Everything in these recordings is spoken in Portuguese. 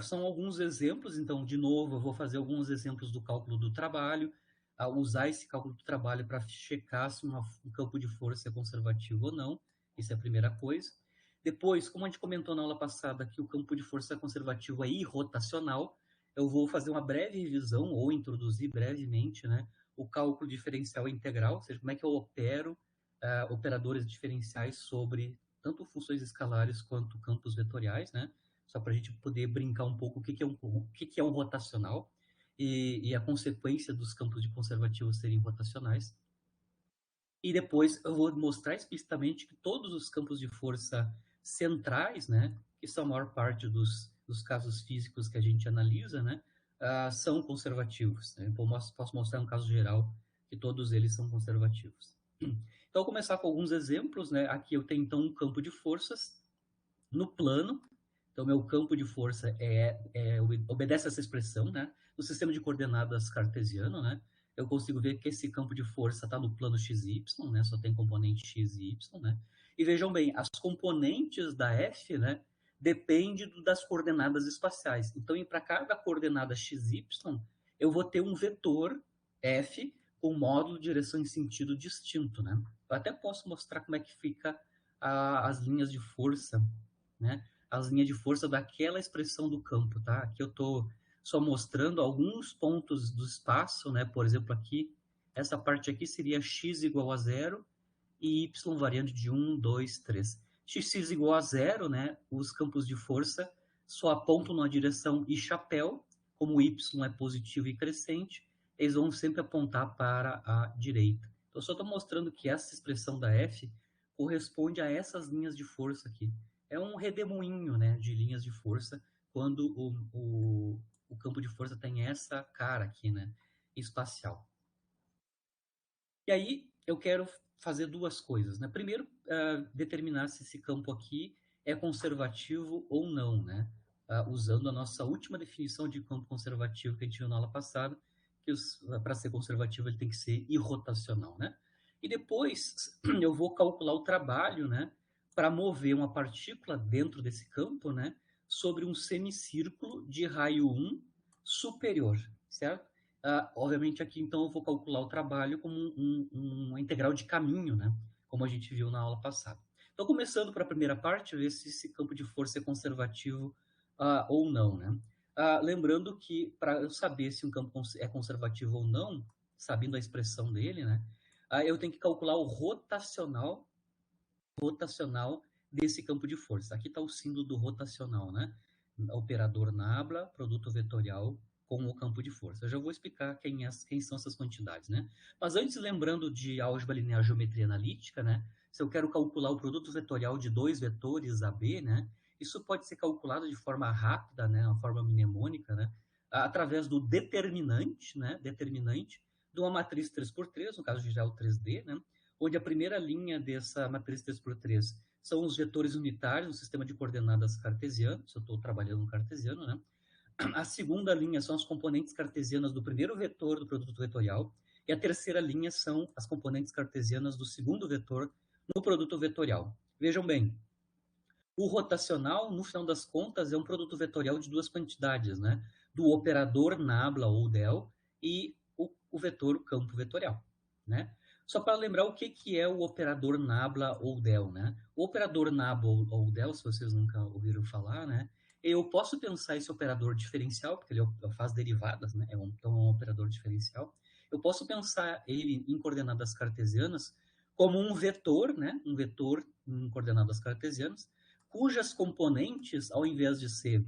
São alguns exemplos, então, de novo, eu vou fazer alguns exemplos do cálculo do trabalho, usar esse cálculo do trabalho para checar se um campo de força é conservativo ou não, isso é a primeira coisa. Depois, como a gente comentou na aula passada que o campo de força conservativo é irrotacional, eu vou fazer uma breve revisão, ou introduzir brevemente, né, o cálculo diferencial integral, ou seja, como é que eu opero operadores diferenciais sobre tanto funções escalares quanto campos vetoriais, né? Só para a gente poder brincar um pouco o que é um rotacional e a consequência dos campos de conservativo serem rotacionais. E depois eu vou mostrar explicitamente que todos os campos de força centrais, né, que são a maior parte dos casos físicos que a gente analisa, né, são conservativos. Né? Então, posso mostrar um caso geral que todos eles são conservativos. Então, vou começar com alguns exemplos. Né? Aqui eu tenho, então, um campo de forças no plano. Então, meu campo de força obedece a essa expressão, né? No sistema de coordenadas cartesiano, né? Eu consigo ver que esse campo de força está no plano XY, né? Só tem componente X e Y, né? E vejam bem, as componentes da F, né? Depende das coordenadas espaciais. Então, para cada coordenada XY, eu vou ter um vetor F com módulo, direção e sentido distinto, né? Eu até posso mostrar como é que fica as linhas de força, né? As linhas de força daquela expressão do campo, tá? Aqui eu estou só mostrando alguns pontos do espaço, né? Por exemplo, aqui, essa parte aqui seria x igual a 0 e y variando de 1, 2, 3. X igual a 0, né? Os campos de força só apontam na direção e chapéu, como y é positivo e crescente, eles vão sempre apontar para a direita. Então, eu só estou mostrando que essa expressão da F corresponde a essas linhas de força aqui. É um redemoinho, né, de linhas de força quando o campo de força tem essa cara aqui, né, espacial. E aí eu quero fazer duas coisas, né? Primeiro, determinar se esse campo aqui é conservativo ou não, né? Usando a nossa última definição de campo conservativo que a gente viu na aula passada, que para ser conservativo ele tem que ser irrotacional, né? E depois eu vou calcular o trabalho, né? Para mover uma partícula dentro desse campo, né? Sobre um semicírculo de raio 1 superior, certo? Obviamente aqui então eu vou calcular o trabalho como uma integral de caminho, né? Como a gente viu na aula passada. Então, começando para a primeira parte, ver se esse campo de força é conservativo ou não, né? Lembrando que para eu saber se um campo é conservativo ou não, sabendo a expressão dele, né? Eu tenho que calcular o rotacional desse campo de força. Aqui está o símbolo do rotacional, né? Operador nabla, produto vetorial com o campo de força. Eu já vou explicar quem são essas quantidades, né? Mas antes, lembrando de álgebra linear geometria analítica, né? Se eu quero calcular o produto vetorial de dois vetores AB, né? Isso pode ser calculado de forma rápida, né? Uma forma mnemônica, né? Através do determinante, né? Determinante de uma matriz 3x3, no caso já é o 3D, né? Onde a primeira linha dessa matriz 3x3 são os vetores unitários no sistema de coordenadas cartesiano, se eu estou trabalhando no cartesiano, né? A segunda linha são as componentes cartesianas do primeiro vetor do produto vetorial, e a terceira linha são as componentes cartesianas do segundo vetor no produto vetorial. Vejam bem, o rotacional, no final das contas, é um produto vetorial de duas quantidades, né? Do operador nabla ou del e o vetor campo vetorial, né? Só para lembrar o que é o operador nabla ou del, né? O operador nabla ou del, se vocês nunca ouviram falar, né? Eu posso pensar esse operador diferencial, porque ele faz derivadas, né? Então, é um operador diferencial. Eu posso pensar ele em coordenadas cartesianas como um vetor, né? Um vetor em coordenadas cartesianas, cujas componentes, ao invés de ser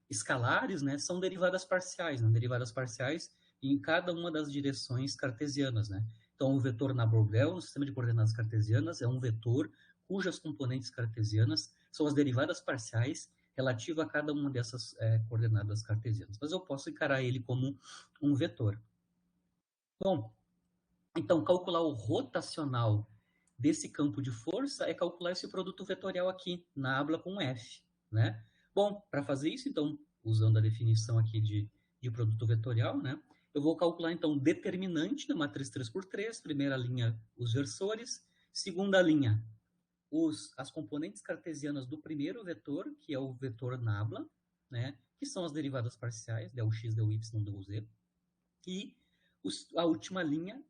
escalares, né, são derivadas parciais, né, derivadas parciais em cada uma das direções cartesianas, né. Então, o vetor Nabre-Bel, no sistema de coordenadas cartesianas, é um vetor cujas componentes cartesianas são as derivadas parciais relativa a cada uma dessas coordenadas cartesianas. Mas eu posso encarar ele como um vetor. Bom, então, calcular o rotacional desse campo de força é calcular esse produto vetorial aqui, na habla com F, né? Bom, para fazer isso, então, usando a definição aqui de produto vetorial, né? Eu vou calcular, então, o determinante da matriz 3x3, primeira linha, os versores, segunda linha, as componentes cartesianas do primeiro vetor, que é o vetor nabla, né, que são as derivadas parciais, del x, del y, del z, e a última linha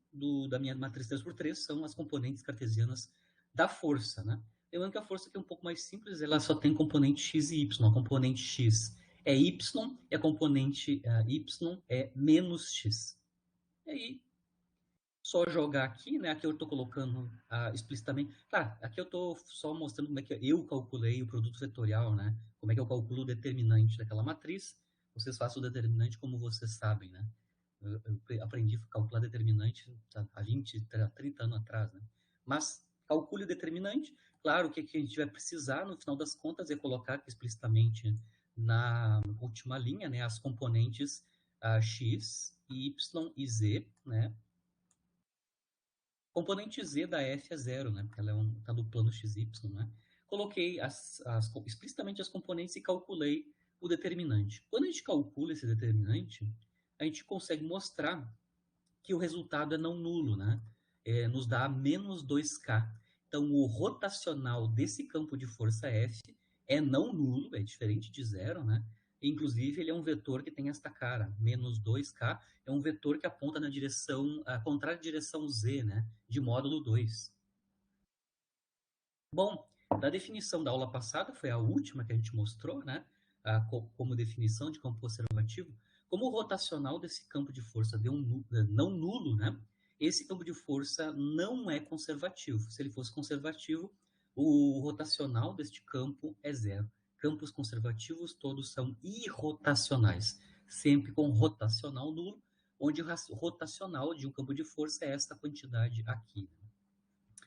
da minha matriz 3x3 são as componentes cartesianas da força, né? Lembrando que a força aqui é um pouco mais simples, ela só tem componente x e y. A componente x é y e a componente y é menos x. E aí, só jogar aqui, né? Aqui eu estou colocando explicitamente. Claro, aqui eu estou só mostrando como é que eu calculei o produto vetorial, né? Como é que eu calculo o determinante daquela matriz. Vocês façam o determinante como vocês sabem, né? Eu aprendi a calcular determinante há 20, 30 anos atrás, né? Mas calcule o determinante. Claro, o que a gente vai precisar, no final das contas, é colocar aqui explicitamente na última linha, né? As componentes x, y e z, né? Componente z da f é zero, né? Porque ela tá no plano xy, né? Coloquei explicitamente as componentes e calculei o determinante. Quando a gente calcula esse determinante, a gente consegue mostrar que o resultado é não nulo, né? Nos dá menos 2K. Então, o rotacional desse campo de força F é não nulo, é diferente de zero, né? Inclusive, ele é um vetor que tem esta cara, menos 2K, é um vetor que aponta na direção, a contrária à direção Z, né? De módulo 2. Bom, da definição da aula passada, foi a última que a gente mostrou, né? Como definição de campo conservativo, como o rotacional desse campo de força deu não nulo, né? Esse campo de força não é conservativo. Se ele fosse conservativo, o rotacional deste campo é zero. Campos conservativos todos são irrotacionais, sempre com rotacional nulo, onde o rotacional de um campo de força é esta quantidade aqui.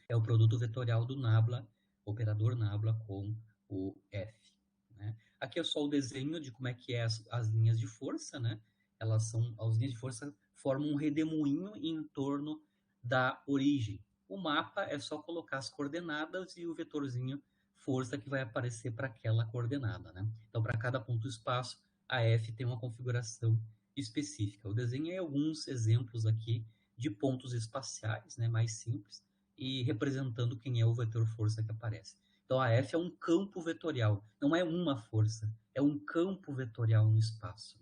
É o produto vetorial do nabla, operador nabla com o F. Né? Aqui é só o desenho de como é que é as linhas de força, né? As linhas de força formam um redemoinho em torno da origem. O mapa é só colocar as coordenadas e o vetorzinho força que vai aparecer para aquela coordenada, né? Então, para cada ponto do espaço, a F tem uma configuração específica. Eu desenhei alguns exemplos aqui de pontos espaciais, né, mais simples, e representando quem é o vetor força que aparece. Então, a F é um campo vetorial, não é uma força, é um campo vetorial no espaço.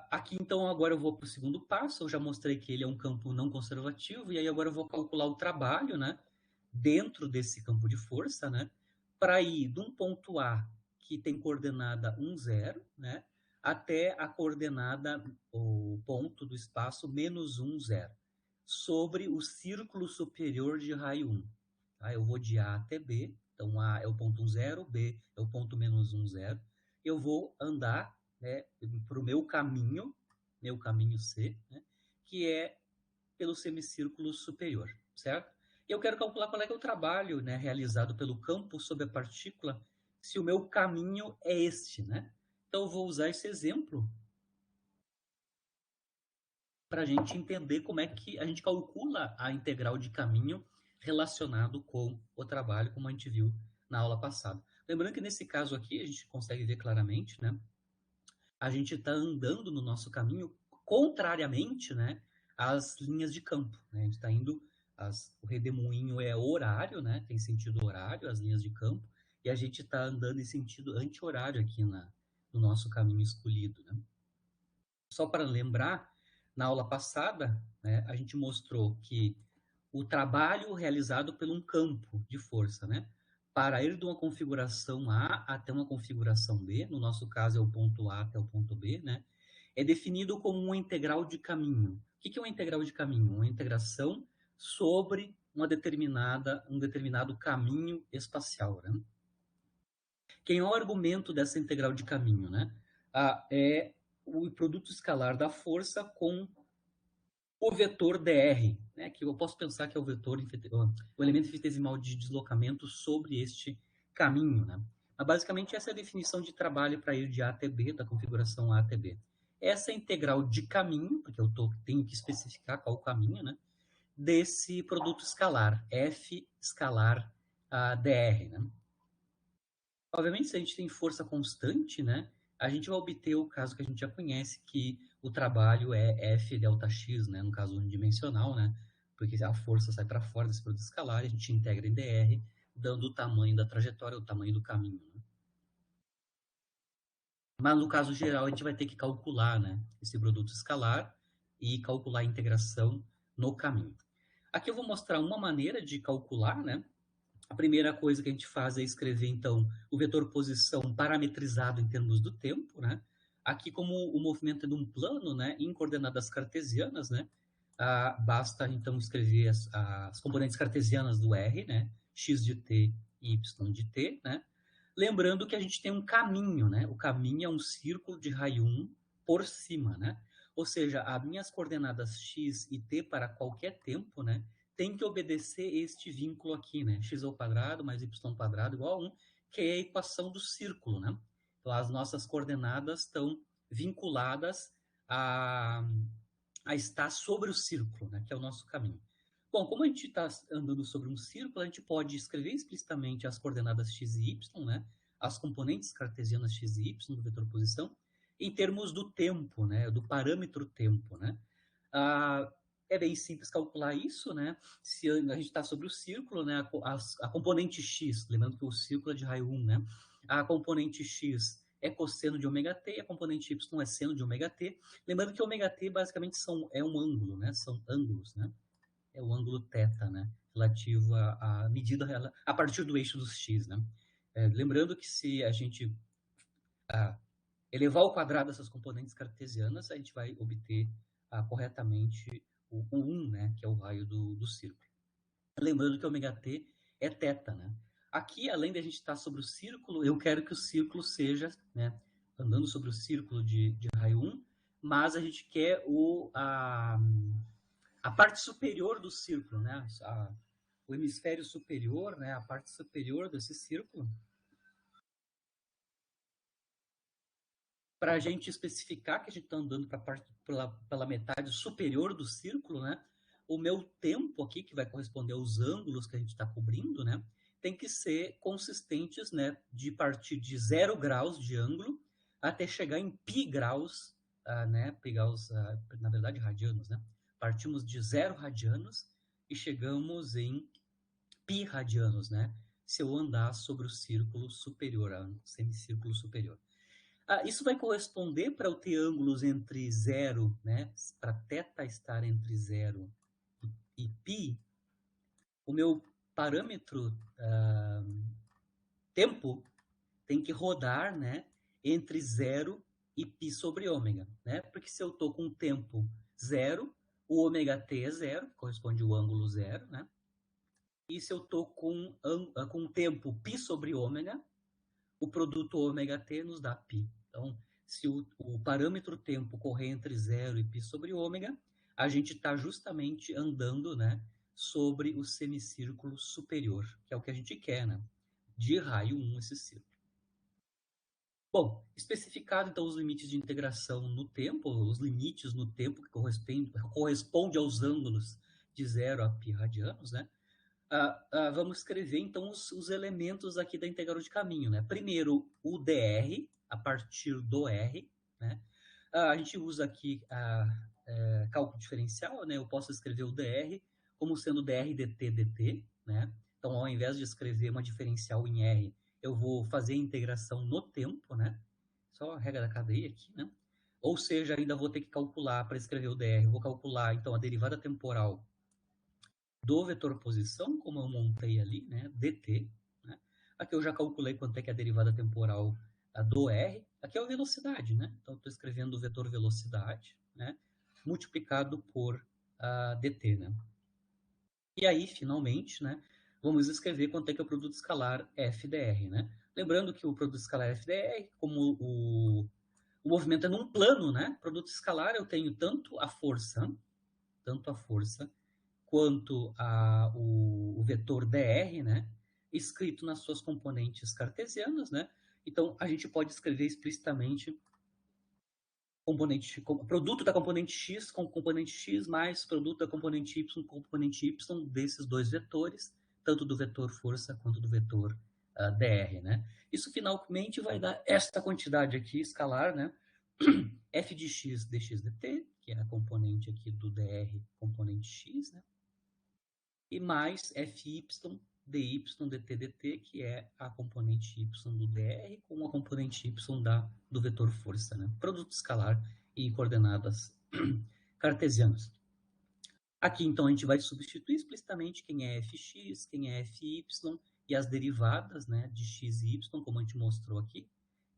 Aqui, então, agora eu vou para o segundo passo. Eu já mostrei que ele é um campo não conservativo, e aí agora eu vou calcular o trabalho, né, dentro desse campo de força, né, para ir de um ponto A, que tem coordenada 1, 0, né, até a coordenada, o ponto do espaço, menos 1, 0, sobre o círculo superior de raio 1. Tá? Eu vou de A até B, então A é o ponto 1, 0, B é o ponto menos 1, 0. Eu vou andar, né, para o meu caminho C, né, que é pelo semicírculo superior, certo? E eu quero calcular qual é, que é o trabalho, né, realizado pelo campo sobre a partícula, se o meu caminho é este, né? Então eu vou usar esse exemplo para a gente entender como é que a gente calcula a integral de caminho relacionado com o trabalho, como a gente viu na aula passada. Lembrando que nesse caso aqui, a gente consegue ver claramente, né? A gente está andando no nosso caminho contrariamente, né, às linhas de campo. Né? A gente está indo, o redemoinho é horário, né, tem sentido horário, as linhas de campo, e a gente está andando em sentido anti-horário aqui no nosso caminho escolhido. Né? Só para lembrar, na aula passada, né, a gente mostrou que o trabalho realizado por um campo de força, né, para ir de uma configuração A até uma configuração B, no nosso caso é o ponto A até o ponto B, né, é definido como uma integral de caminho. O que é uma integral de caminho? Uma integração sobre um determinado caminho espacial. Né? Quem é o argumento dessa integral de caminho? Né? É o produto escalar da força com o vetor dr, né, que eu posso pensar que é o vetor, o elemento infinitesimal de deslocamento sobre este caminho. Né? Mas, basicamente, essa é a definição de trabalho para ir de A até B, da configuração A até B. Essa integral de caminho, porque eu tenho que especificar qual o caminho, né, desse produto escalar, F escalar dr. Né? Obviamente, se a gente tem força constante, né, a gente vai obter o caso que a gente já conhece, que o trabalho é F delta x, né, no caso unidimensional, né, porque a força sai para fora desse produto escalar e a gente integra em dr, dando o tamanho da trajetória, o tamanho do caminho. Né? Mas no caso geral, a gente vai ter que calcular, né, esse produto escalar e calcular a integração no caminho. Aqui eu vou mostrar uma maneira de calcular, né? A primeira coisa que a gente faz é escrever, então, o vetor posição parametrizado em termos do tempo, né? Aqui, como o movimento é de um plano, né, em coordenadas cartesianas, né, basta, então, escrever as componentes cartesianas do R, né, x de t e y de t, né? Lembrando que a gente tem um caminho, né? O caminho é um círculo de raio 1 por cima, né? Ou seja, as minhas coordenadas x e t para qualquer tempo, né, tem que obedecer este vínculo aqui, né? X ao quadrado mais y quadrado igual a 1, que é a equação do círculo, né? Então, as nossas coordenadas estão vinculadas a estar sobre o círculo, né? Que é o nosso caminho. Bom, como a gente está andando sobre um círculo, a gente pode escrever explicitamente as coordenadas x e y, né? As componentes cartesianas x e y do vetor posição, em termos do tempo, né? Do parâmetro tempo, né? É bem simples calcular isso, né? Se a gente está sobre o círculo, né? A componente x, lembrando que o círculo é de raio 1, né? A componente x é cosseno de ômega t e a componente y é seno de ômega t. Lembrando que ômega t basicamente é um ângulo, né? São ângulos, né? É o ângulo θ, né? Relativo à medida a partir do eixo dos x, né? Lembrando que se a gente elevar ao quadrado essas componentes cartesianas, a gente vai obter corretamente o 1, né? Que é o raio do círculo. Lembrando que ômega t é θ, né? Aqui, além de a gente estar sobre o círculo, eu quero que o círculo seja, né, andando sobre o círculo de raio 1, mas a gente quer a parte superior do círculo, né? O hemisfério superior, né? A parte superior desse círculo, para a gente especificar que a gente está andando pela metade superior do círculo, né? O meu tempo aqui, que vai corresponder aos ângulos que a gente está cobrindo, né? Tem que ser consistentes, né? De partir de 0 graus de ângulo até chegar em pi graus, né? Pi graus, na verdade, radianos, né? Partimos de 0 radianos e chegamos em pi radianos, né? Se eu andar sobre o círculo superior, o semicírculo superior. Isso vai corresponder para eu ter ângulos entre 0, né? Para θ estar entre 0 e π, o meu parâmetro tempo tem que rodar, né? Entre 0 e π sobre ômega, né? Porque se eu estou com tempo 0, o ômega t é 0, corresponde ao ângulo 0, né? E se eu estou com tempo π sobre ômega, o produto ômega t nos dá π. Então, se o parâmetro tempo correr entre 0 e π sobre ômega, a gente está justamente andando, né, sobre o semicírculo superior, que é o que a gente quer, né? De raio 1 esse círculo. Bom, especificado então os limites de integração no tempo, os limites no tempo que corresponde aos ângulos de 0 a π radianos, né? Vamos escrever então os elementos aqui da integral de caminho, né? Primeiro, o dr, a partir do r, né? A gente usa aqui cálculo diferencial, né? Eu posso escrever o dr como sendo dr dt, né? Então, ao invés de escrever uma diferencial em r, eu vou fazer a integração no tempo, né? Só a regra da cadeia aqui, né? Ou seja, ainda vou ter que calcular para escrever o dr, eu vou calcular então a derivada temporal do vetor posição, como eu montei ali, né, dt. Né? Aqui eu já calculei quanto é que é a derivada temporal do r. Aqui é a velocidade, né? Então, estou escrevendo o vetor velocidade, né, multiplicado por dt, né? E aí, finalmente, né, vamos escrever quanto é que é o produto escalar FDR, né? Lembrando que o produto escalar FDR, como o movimento é num plano, né? Produto escalar eu tenho tanto a força quanto o vetor dr, né, escrito nas suas componentes cartesianas, né? Então, a gente pode escrever explicitamente produto da componente x com componente x mais produto da componente y com componente y desses dois vetores, tanto do vetor força quanto do vetor dr, né? Isso finalmente vai dar esta quantidade aqui escalar, né? f de x dx dt, que é a componente aqui do dr componente x, né? e mais Fy dy dt dt, que é a componente y do dr com a componente y do vetor força, né? Produto escalar em coordenadas cartesianas. Aqui, então, a gente vai substituir explicitamente quem é fx, quem é fy e as derivadas, né, de x e y, como a gente mostrou aqui.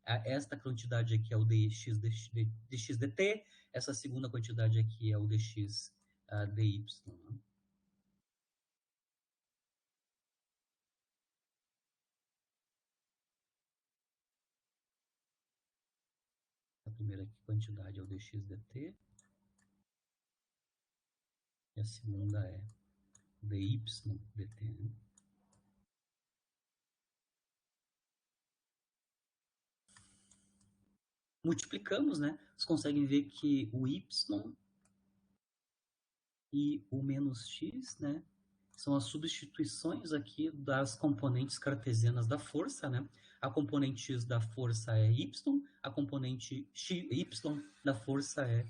Esta quantidade aqui é o dx dt, essa segunda quantidade aqui é o dx dy. Né? A primeira quantidade é o dx dt, e a segunda é dy dt. Né? Multiplicamos, né? Vocês conseguem ver que o y e o menos x, né? São as substituições aqui das componentes cartesianas da força, né? A componente x da força é y, a componente y da força é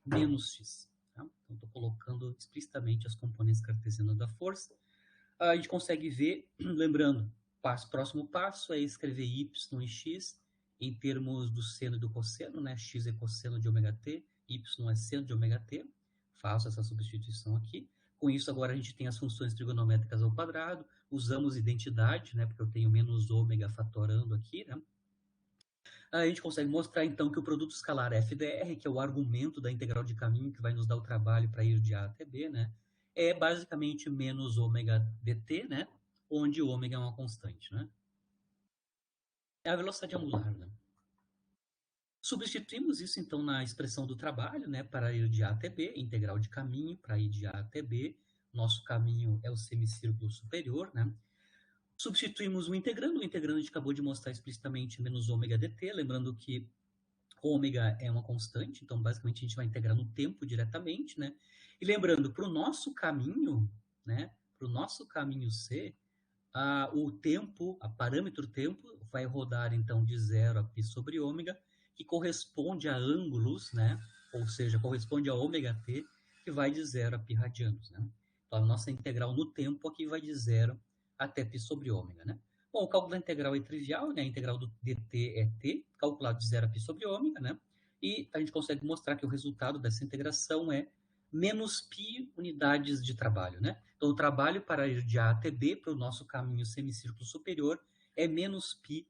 menos x. Tá? Então, estou colocando explicitamente as componentes cartesianas da força. A gente consegue ver, lembrando, próximo passo é escrever y e x em termos do seno e do cosseno, né? X é cosseno de ômega t, y é seno de ômega t. Faço essa substituição aqui. Com isso, agora a gente tem as funções trigonométricas ao quadrado, usamos identidade, né? Porque eu tenho menos ômega fatorando aqui, né? A gente consegue mostrar, então, que o produto escalar FDR, que é o argumento da integral de caminho que vai nos dar o trabalho para ir de A até B, né? É basicamente menos ômega dt, né? Onde o ômega é uma constante, né? É a velocidade angular, né? Substituímos isso, então, na expressão do trabalho, né? Para ir de A até B, integral de caminho para ir de A até B. Nosso caminho é o semicírculo superior, né? Substituímos o integrando a gente acabou de mostrar explicitamente menos ômega dt, lembrando que ômega é uma constante, então basicamente a gente vai integrar no tempo diretamente, né? E lembrando, para o nosso caminho, né? Para o nosso caminho C, o tempo, a parâmetro tempo, vai rodar então de 0 a π sobre ômega, que corresponde a ângulos, né? Ou seja, corresponde a ômega t, que vai de 0 a π radianos, né? Então a nossa integral no tempo aqui vai de 0 até π sobre ômega, né? Bom, o cálculo da integral é trivial, né? A integral do dt é t, calculado de 0 a π sobre ômega, né? E a gente consegue mostrar que o resultado dessa integração é menos π unidades de trabalho, né? Então, o trabalho para ir de A até B, para o nosso caminho semicírculo superior, é menos π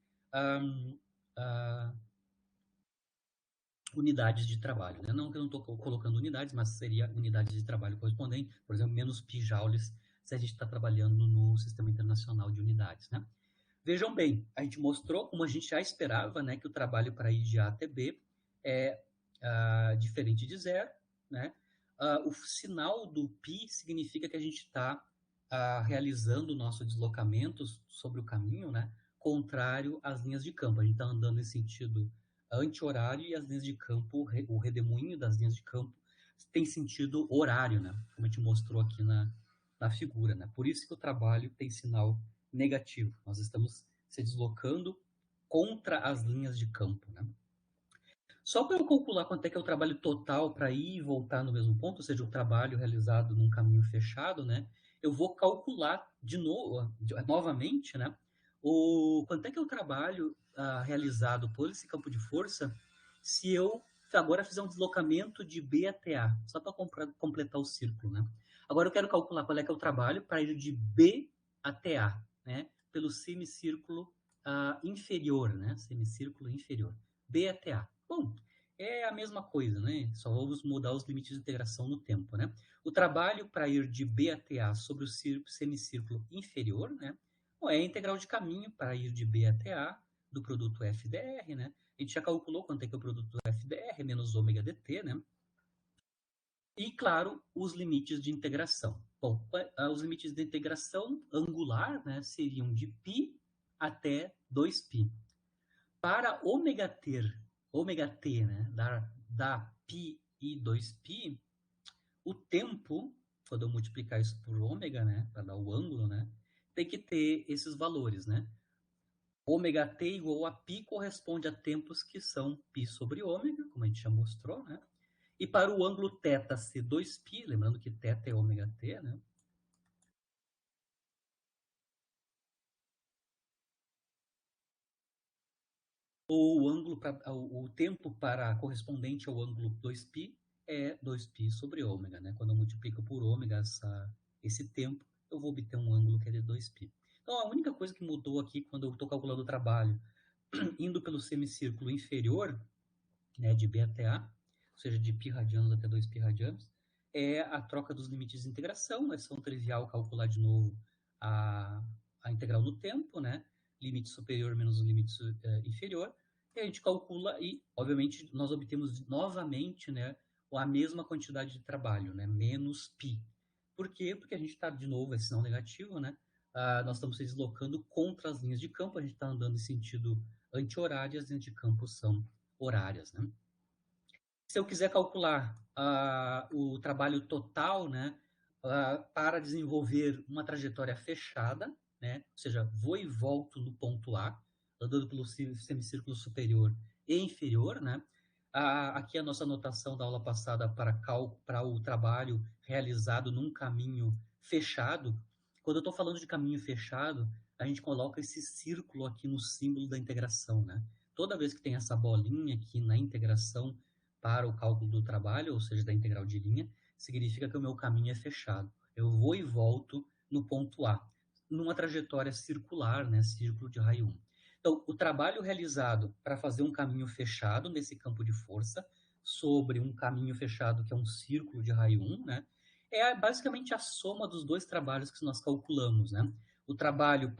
unidades de trabalho, né? Não que eu não estou colocando unidades, mas seria unidades de trabalho correspondente, por exemplo, menos π joules, se a gente está trabalhando no Sistema Internacional de Unidades, né? Vejam bem, a gente mostrou, como a gente já esperava, né, que o trabalho para ir de A até B é diferente de zero, né? O sinal do π significa que a gente está realizando o nosso deslocamento sobre o caminho, né? Contrário às linhas de campo. A gente está andando em sentido anti-horário e as linhas de campo, o redemoinho das linhas de campo tem sentido horário, né? Como a gente mostrou aqui na figura, né? Por isso que o trabalho tem sinal negativo. Nós estamos se deslocando contra as linhas de campo, né? Só para eu calcular quanto é que é o trabalho total para ir e voltar no mesmo ponto, ou seja, o trabalho realizado num caminho fechado, né? Eu vou calcular de novo, novamente, né? Quanto é que é o trabalho realizado por esse campo de força se eu agora fizer um deslocamento de B até A, só para completar o círculo, né? Agora eu quero calcular qual é que é o trabalho para ir de B até A, né? Pelo semicírculo inferior, né? Semicírculo inferior. B até A. Bom, é a mesma coisa, né? Só vamos mudar os limites de integração no tempo, né? O trabalho para ir de B até A sobre o semicírculo inferior, né? Bom, é a integral de caminho para ir de B até A do produto FDR, né? A gente já calculou quanto é que é o produto FDR menos ômega dt, né? E, claro, os limites de integração. Bom, os limites de integração angular, né, seriam de π até 2π. Para ômega t, né, dar π e 2π, o tempo, quando eu multiplicar isso por ômega, né, para dar o ângulo, né, tem que ter esses valores, né? Ômega t igual a π corresponde a tempos que são π sobre ômega, como a gente já mostrou, né? E para o ângulo θ ser 2π, lembrando que θ é ômega t, né? ou o tempo correspondente ao ângulo 2π é 2π sobre ômega, né? Quando eu multiplico por ômega esse tempo, eu vou obter um ângulo que é de 2π. Então, a única coisa que mudou aqui quando eu estou calculando o trabalho, indo pelo semicírculo inferior, né, de B até A, ou seja, de π radianos até 2π radianos, é a troca dos limites de integração. É tão trivial calcular de novo a integral do tempo, né? Limite superior menos o limite inferior. E a gente calcula e, obviamente, nós obtemos novamente, né, a mesma quantidade de trabalho, né? Menos π. Por quê? Porque a gente está, de novo, é sinal negativo, né? Nós estamos se deslocando contra as linhas de campo, a gente está andando em sentido anti-horário, e as linhas de campo são horárias, né? Se eu quiser calcular o trabalho total, né, para desenvolver uma trajetória fechada, né, ou seja, vou e volto no ponto A, andando pelo semicírculo superior e inferior, né? Aqui a nossa anotação da aula passada para o trabalho realizado num caminho fechado. Quando eu estou falando de caminho fechado, a gente coloca esse círculo aqui no símbolo da integração, né? Toda vez que tem essa bolinha aqui na integração para o cálculo do trabalho, ou seja, da integral de linha, significa que o meu caminho é fechado. Eu vou e volto no ponto A, numa trajetória circular, né, círculo de raio 1. Então, o trabalho realizado para fazer um caminho fechado nesse campo de força, sobre um caminho fechado que é um círculo de raio 1, né, é basicamente a soma dos dois trabalhos que nós calculamos, né? O trabalho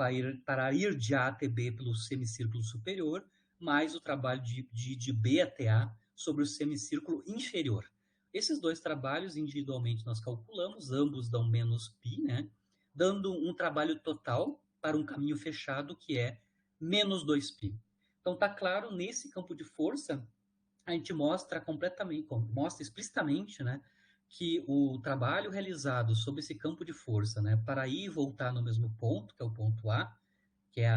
para ir de A até B pelo semicírculo superior, mais o trabalho de B até A sobre o semicírculo inferior. Esses dois trabalhos, individualmente, nós calculamos, ambos dão menos π, né? Dando um trabalho total para um caminho fechado, que é menos 2π. Então, está claro, nesse campo de força, a gente mostra explicitamente, né, que o trabalho realizado sobre esse campo de força, né, para ir e voltar no mesmo ponto, que é o ponto A, que é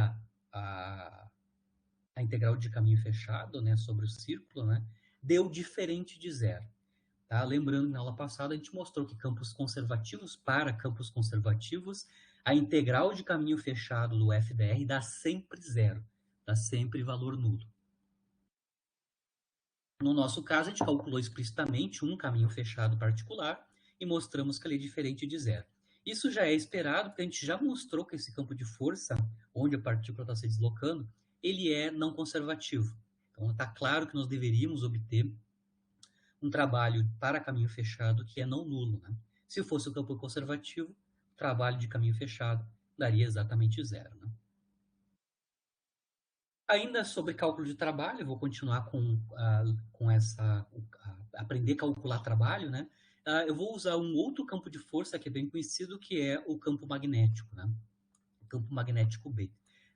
a integral de caminho fechado, né, sobre o círculo, né, deu diferente de zero. Tá? Lembrando que na aula passada a gente mostrou que para campos conservativos, a integral de caminho fechado do FDR dá sempre zero, dá sempre valor nulo. No nosso caso, a gente calculou explicitamente um caminho fechado particular e mostramos que ele é diferente de zero. Isso já é esperado, porque a gente já mostrou que esse campo de força, onde a partícula está se deslocando, ele é não conservativo. Então, está claro que nós deveríamos obter um trabalho para caminho fechado que é não nulo, né? Se fosse o campo conservativo, o trabalho de caminho fechado daria exatamente zero, né? Ainda sobre cálculo de trabalho, eu vou continuar com aprender a calcular trabalho, né? Eu vou usar um outro campo de força que é bem conhecido, que é o campo magnético, né? O campo magnético B.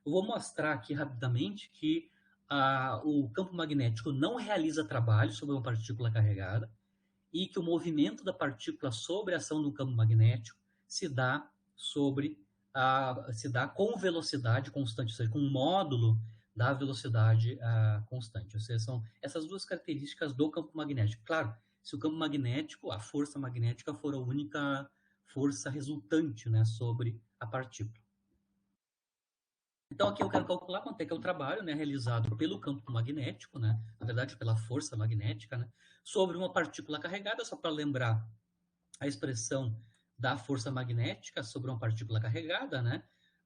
Eu vou mostrar aqui rapidamente que o campo magnético não realiza trabalho sobre uma partícula carregada e que o movimento da partícula sobre a ação do campo magnético se dá com velocidade constante, ou seja, com um módulo da velocidade constante. Ou seja, são essas duas características do campo magnético. Claro, se o campo magnético, a força magnética for a única força resultante, né, sobre a partícula. Então, aqui eu quero calcular quanto é que é o trabalho, né, realizado pelo campo magnético, né, na verdade, pela força magnética, né, sobre uma partícula carregada, só para lembrar a expressão da força magnética sobre uma partícula carregada, né,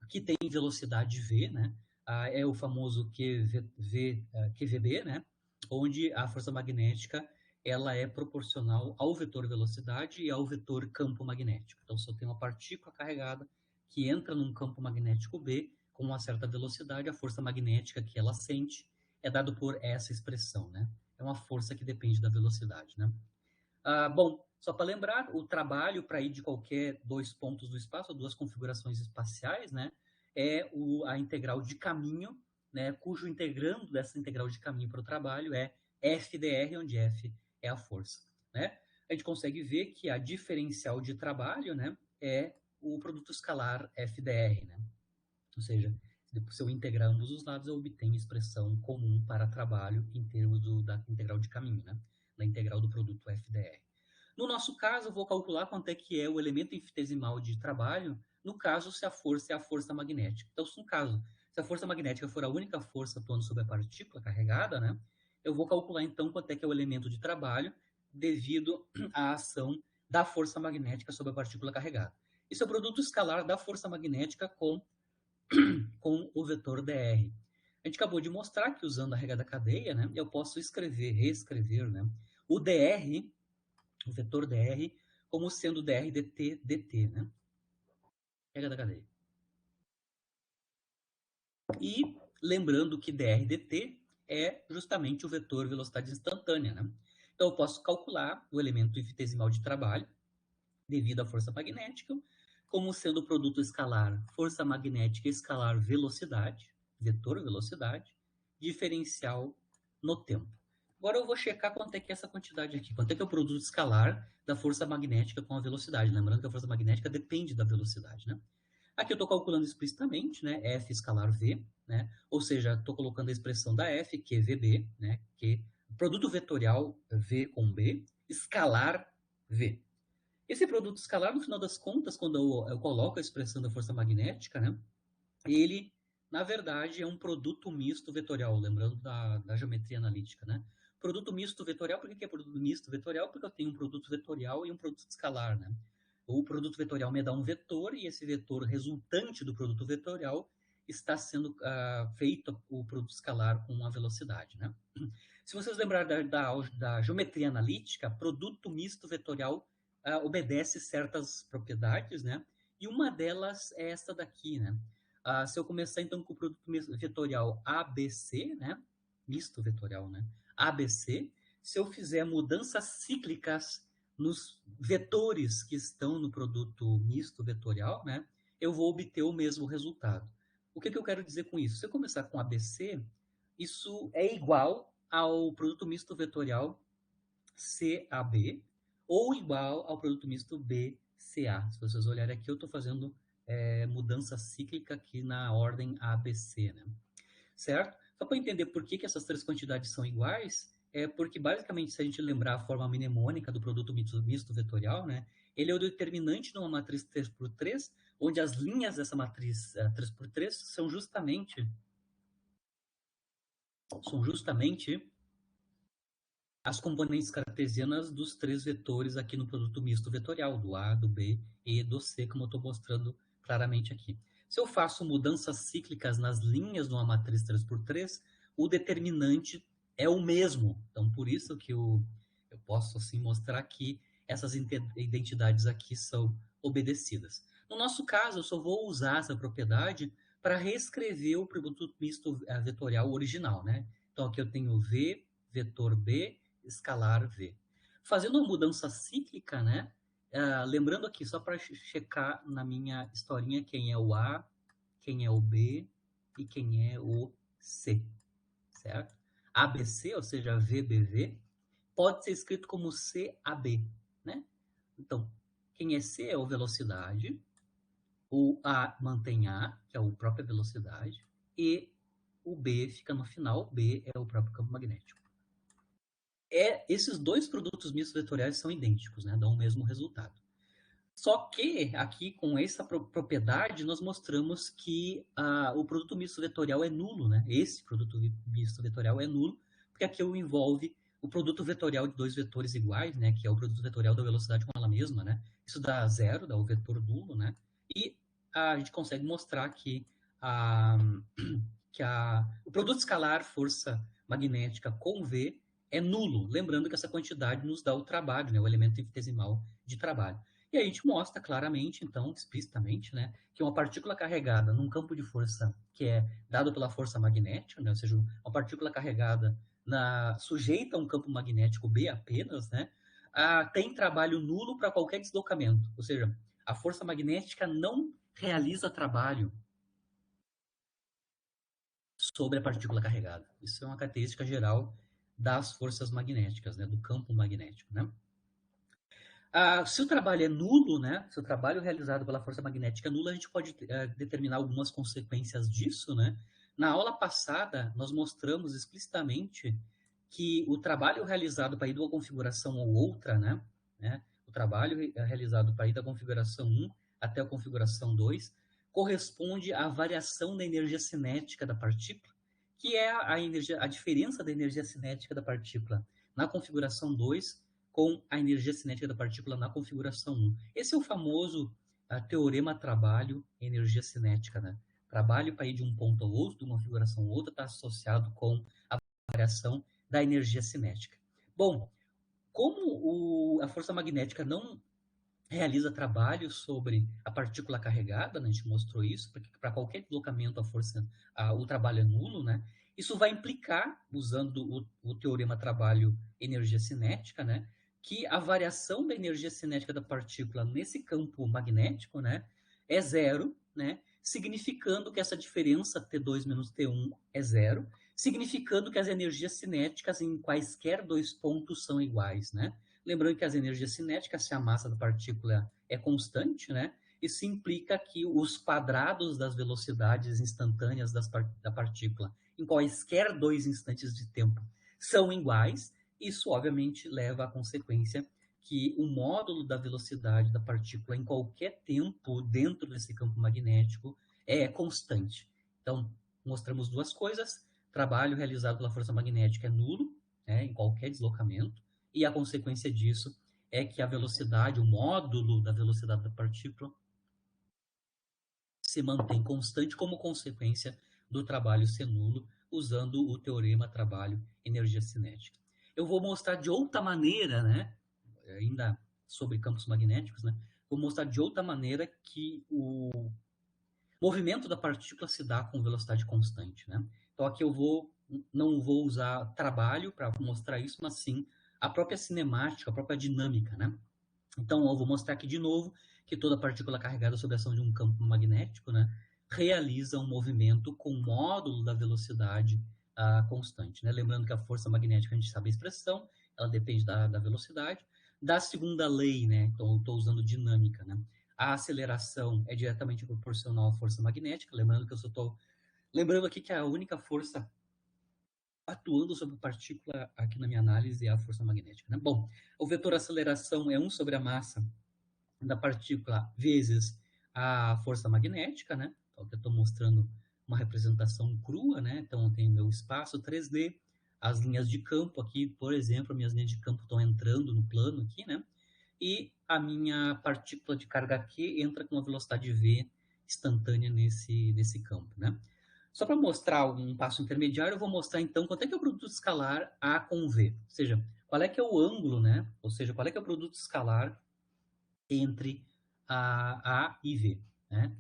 que tem velocidade v, né, é o famoso QVB, né, onde a força magnética ela é proporcional ao vetor velocidade e ao vetor campo magnético. Então, se eu tenho uma partícula carregada que entra num campo magnético B, com uma certa velocidade, a força magnética que ela sente é dado por essa expressão, né? É uma força que depende da velocidade, né? Bom, só para lembrar, o trabalho para ir de qualquer dois pontos do espaço, ou duas configurações espaciais, né? É a integral de caminho, né? Cujo integrando dessa integral de caminho para o trabalho é FdR, onde F é a força, né? A gente consegue ver que a diferencial de trabalho, né? É o produto escalar FdR, né? Ou seja, se eu integrar ambos os lados, eu obtenho expressão comum para trabalho em termos da integral de caminho, né? Da integral do produto FDR. No nosso caso, eu vou calcular quanto é que é o elemento infinitesimal de trabalho, no caso, se a força é a força magnética. Então, no caso, Se a força magnética for a única força atuando sobre a partícula carregada, né, eu vou calcular então quanto é que é o elemento de trabalho devido à ação da força magnética sobre a partícula carregada. Isso é o produto escalar da força magnética com o vetor dr. A gente acabou de mostrar que usando a regra da cadeia, né, eu posso reescrever, né, o dr, o vetor dr, como sendo dr dt, né, regra da cadeia. E lembrando que dr dt é justamente o vetor velocidade instantânea, né? Então eu posso calcular o elemento infinitesimal de trabalho devido à força magnética como sendo o produto escalar força magnética escalar velocidade, vetor velocidade, diferencial no tempo. Agora eu vou checar quanto é que é essa quantidade aqui, quanto é que é o produto escalar da força magnética com a velocidade. Lembrando que a força magnética depende da velocidade, né? Aqui eu estou calculando explicitamente, né, F escalar V, né, ou seja, estou colocando a expressão da F, que é VB, né, que é produto vetorial V com B, escalar V. Esse produto escalar, no final das contas, quando eu coloco a expressão da força magnética, né, ele, na verdade, é um produto misto vetorial, lembrando da geometria analítica, né? Produto misto vetorial, por que é produto misto vetorial? Porque eu tenho um produto vetorial e um produto escalar, né? O produto vetorial me dá um vetor e esse vetor resultante do produto vetorial está sendo feito o produto escalar com a velocidade, né? Se vocês lembrarem da geometria analítica, produto misto vetorial obedece certas propriedades, né? E uma delas é essa daqui, né? Se eu começar então com o produto vetorial ABC, né? Misto vetorial, né? ABC, se eu fizer mudanças cíclicas nos vetores que estão no produto misto vetorial, né? Eu vou obter o mesmo resultado. O que eu quero dizer com isso? Se eu começar com ABC, isso é igual ao produto misto vetorial CAB ou igual ao produto misto BCA. Se vocês olharem aqui, eu estou fazendo mudança cíclica aqui na ordem ABC, né? Certo? Só para entender por que essas três quantidades são iguais, é porque basicamente, se a gente lembrar a forma mnemônica do produto misto vetorial, né? Ele é o determinante numa matriz 3x3, onde as linhas dessa matriz 3x3 são justamente as componentes cartesianas dos três vetores aqui no produto misto vetorial, do A, do B e do C, como eu estou mostrando claramente aqui. Se eu faço mudanças cíclicas nas linhas de uma matriz 3x3, o determinante é o mesmo. Então, por isso que eu posso assim mostrar que essas identidades aqui são obedecidas. No nosso caso, eu só vou usar essa propriedade para reescrever o produto misto vetorial original, né? Então, aqui eu tenho V, vetor B, escalar V. Fazendo uma mudança cíclica, né? Lembrando aqui, só para checar na minha historinha quem é o A, quem é o B e quem é o C, certo? ABC, ou seja, VBV, pode ser escrito como CAB, né? Então, quem é C é o velocidade, o A mantém A, que é a própria velocidade, e o B fica no final, B é o próprio campo magnético. Esses dois produtos mistos vetoriais são idênticos, né? Dão o mesmo resultado. Só que aqui com essa propriedade nós mostramos que o produto misto vetorial é nulo, né? Esse produto misto vetorial é nulo, porque aqui envolve o produto vetorial de dois vetores iguais, né? Que é o produto vetorial da velocidade com ela mesma, né? Isso dá zero, dá o vetor nulo, né? E a gente consegue mostrar que o produto escalar força magnética com V é nulo, lembrando que essa quantidade nos dá o trabalho, né, o elemento infinitesimal de trabalho. E aí a gente mostra claramente, então, explicitamente, né, que uma partícula carregada num campo de força que é dado pela força magnética, né, ou seja, uma partícula carregada sujeita a um campo magnético B apenas, né, tem trabalho nulo para qualquer deslocamento. Ou seja, a força magnética não realiza trabalho sobre a partícula carregada. Isso é uma característica geral das forças magnéticas, né, do campo magnético, né? Se o trabalho é nulo, né, se o trabalho realizado pela força magnética é nulo, a gente pode determinar algumas consequências disso, né? Na aula passada, nós mostramos explicitamente que o trabalho realizado para ir de uma configuração ou outra, né, o trabalho realizado para ir da configuração 1 até a configuração 2, corresponde à variação da energia cinética da partícula, que é a diferença da energia cinética da partícula na configuração 2 com a energia cinética da partícula na configuração 1. Esse é o famoso teorema trabalho-energia cinética, né? Trabalho para ir de um ponto ao outro, de uma configuração a outra, está associado com a variação da energia cinética. Bom, como a força magnética não realiza trabalho sobre a partícula carregada, né? A gente mostrou isso, porque para qualquer deslocamento o trabalho é nulo, né? Isso vai implicar, usando o teorema trabalho-energia cinética, né? Que a variação da energia cinética da partícula nesse campo magnético, né? É zero, né? Significando que essa diferença T2 menos T1 é zero, significando que as energias cinéticas em quaisquer dois pontos são iguais, né? Lembrando que as energias cinéticas, se a massa da partícula é constante, né? Isso implica que os quadrados das velocidades instantâneas da partícula em quaisquer dois instantes de tempo são iguais. Isso, obviamente, leva à consequência que o módulo da velocidade da partícula em qualquer tempo dentro desse campo magnético é constante. Então, mostramos duas coisas. Trabalho realizado pela força magnética é nulo, né, em qualquer deslocamento, e a consequência disso é que a velocidade, o módulo da velocidade da partícula se mantém constante como consequência do trabalho ser nulo, usando o teorema trabalho-energia cinética. Eu vou mostrar de outra maneira, né, ainda sobre campos magnéticos, né, vou mostrar de outra maneira que o movimento da partícula se dá com velocidade constante, né? Então aqui não vou usar trabalho para mostrar isso, mas sim a própria cinemática, a própria dinâmica, né? Então eu vou mostrar aqui de novo que toda partícula carregada sob a ação de um campo magnético, né, realiza um movimento com módulo da velocidade constante, né? Lembrando que a força magnética, a gente sabe a expressão, ela depende da velocidade. Da segunda lei, né? Então eu estou usando dinâmica, né? A aceleração é diretamente proporcional à força magnética. Lembrando aqui que a única força atuando sobre a partícula aqui na minha análise é a força magnética, né? Bom, o vetor aceleração é 1 sobre a massa da partícula vezes a força magnética, né? Então, eu estou mostrando uma representação crua, né? Então, eu tenho meu espaço 3D, as linhas de campo aqui, por exemplo, minhas linhas de campo estão entrando no plano aqui, né? E a minha partícula de carga Q entra com uma velocidade V instantânea nesse campo, né? Só para mostrar um passo intermediário, eu vou mostrar então quanto é que é o produto escalar A com V. Ou seja, qual é que é o ângulo, né? Ou seja, qual é que é o produto escalar entre A e V, né?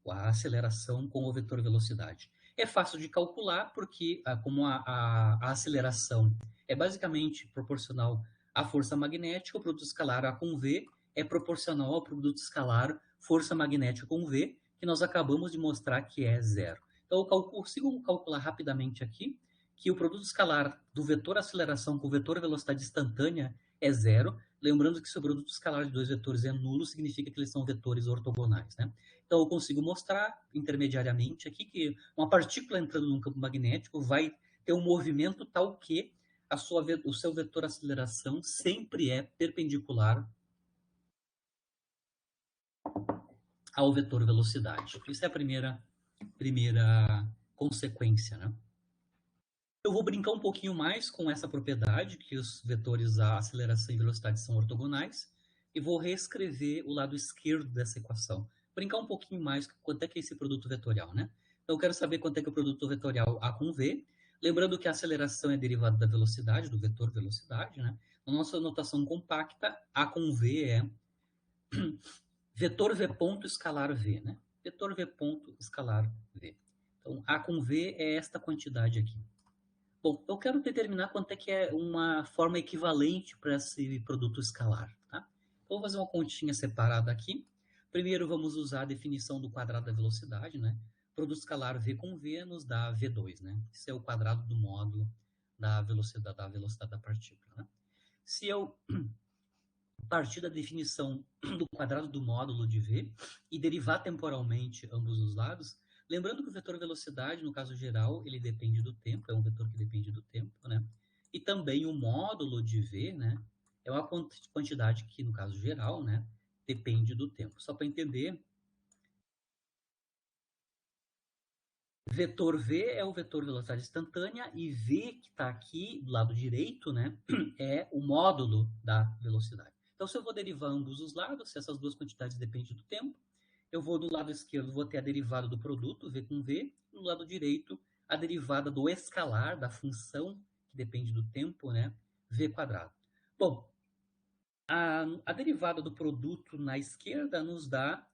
A aceleração com o vetor velocidade. É fácil de calcular porque, como a aceleração é basicamente proporcional à força magnética, o produto escalar A com V é proporcional ao produto escalar força magnética com V, que nós acabamos de mostrar que é zero. Então, eu consigo calcular rapidamente aqui que o produto escalar do vetor aceleração com o vetor velocidade instantânea é zero. Lembrando que se o produto escalar de dois vetores é nulo, significa que eles são vetores ortogonais, né? Então, eu consigo mostrar intermediariamente aqui que uma partícula entrando num campo magnético vai ter um movimento tal que o seu vetor aceleração sempre é perpendicular ao vetor velocidade. Isso é a primeira consequência, né? Eu vou brincar um pouquinho mais com essa propriedade, que os vetores a aceleração e velocidade são ortogonais, e vou reescrever o lado esquerdo dessa equação. Brincar um pouquinho mais quanto é que é esse produto vetorial, né? Então, eu quero saber quanto é que é o produto vetorial A com V. Lembrando que a aceleração é derivada da velocidade, do vetor velocidade, né? Na nossa notação compacta, A com V é vetor V ponto escalar V, né? Vetor V ponto escalar V. Então, A com V é esta quantidade aqui. Bom, eu quero determinar quanto é que é uma forma equivalente para esse produto escalar, tá? Então, vou fazer uma continha separada aqui. Primeiro, vamos usar a definição do quadrado da velocidade, né? Produto escalar V com V nos dá V2, né? Isso é o quadrado do módulo da velocidade da partícula, né? Se eu partir da definição do quadrado do módulo de V e derivar temporalmente ambos os lados, lembrando que o vetor velocidade, no caso geral, ele depende do tempo, é um vetor que depende do tempo, né? E também o módulo de V, né? É uma quantidade que, no caso geral, né? Depende do tempo. Só para entender, Vetor V é o vetor velocidade instantânea e V, que está aqui do lado direito, né, é o módulo da velocidade. Então, se eu vou derivar ambos os lados, se essas duas quantidades dependem do tempo, eu vou do lado esquerdo, vou ter a derivada do produto, V com V, e no lado direito, a derivada do escalar, da função, que depende do tempo, né, V quadrado. Bom, a derivada do produto na esquerda nos dá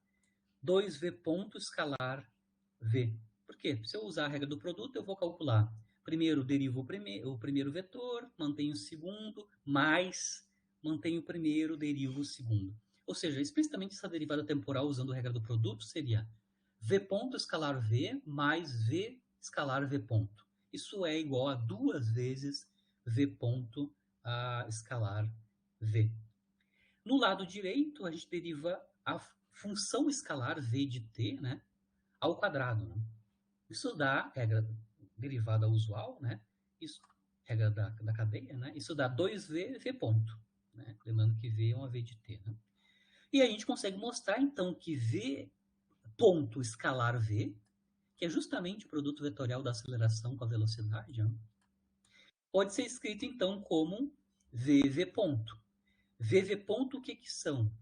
2V ponto escalar V. Por quê? Se eu usar a regra do produto, eu vou calcular. Primeiro, derivo o primeiro vetor, mantenho o segundo, mais mantenho o primeiro, derivo o segundo. Ou seja, explicitamente essa derivada temporal usando a regra do produto seria V ponto escalar V mais V escalar V ponto. Isso é igual a 2 vezes V ponto escalar V. No lado direito, a gente deriva a função escalar V de t, né, ao quadrado. Né? Isso dá, regra derivada usual, né? Isso, regra da cadeia, né? Isso dá 2V, V ponto. Né? Lembrando que V é uma V de t. Né? E a gente consegue mostrar, então, que V ponto escalar V, que é justamente o produto vetorial da aceleração com a velocidade, né? Pode ser escrito, então, como VV ponto. VV ponto, o que que são?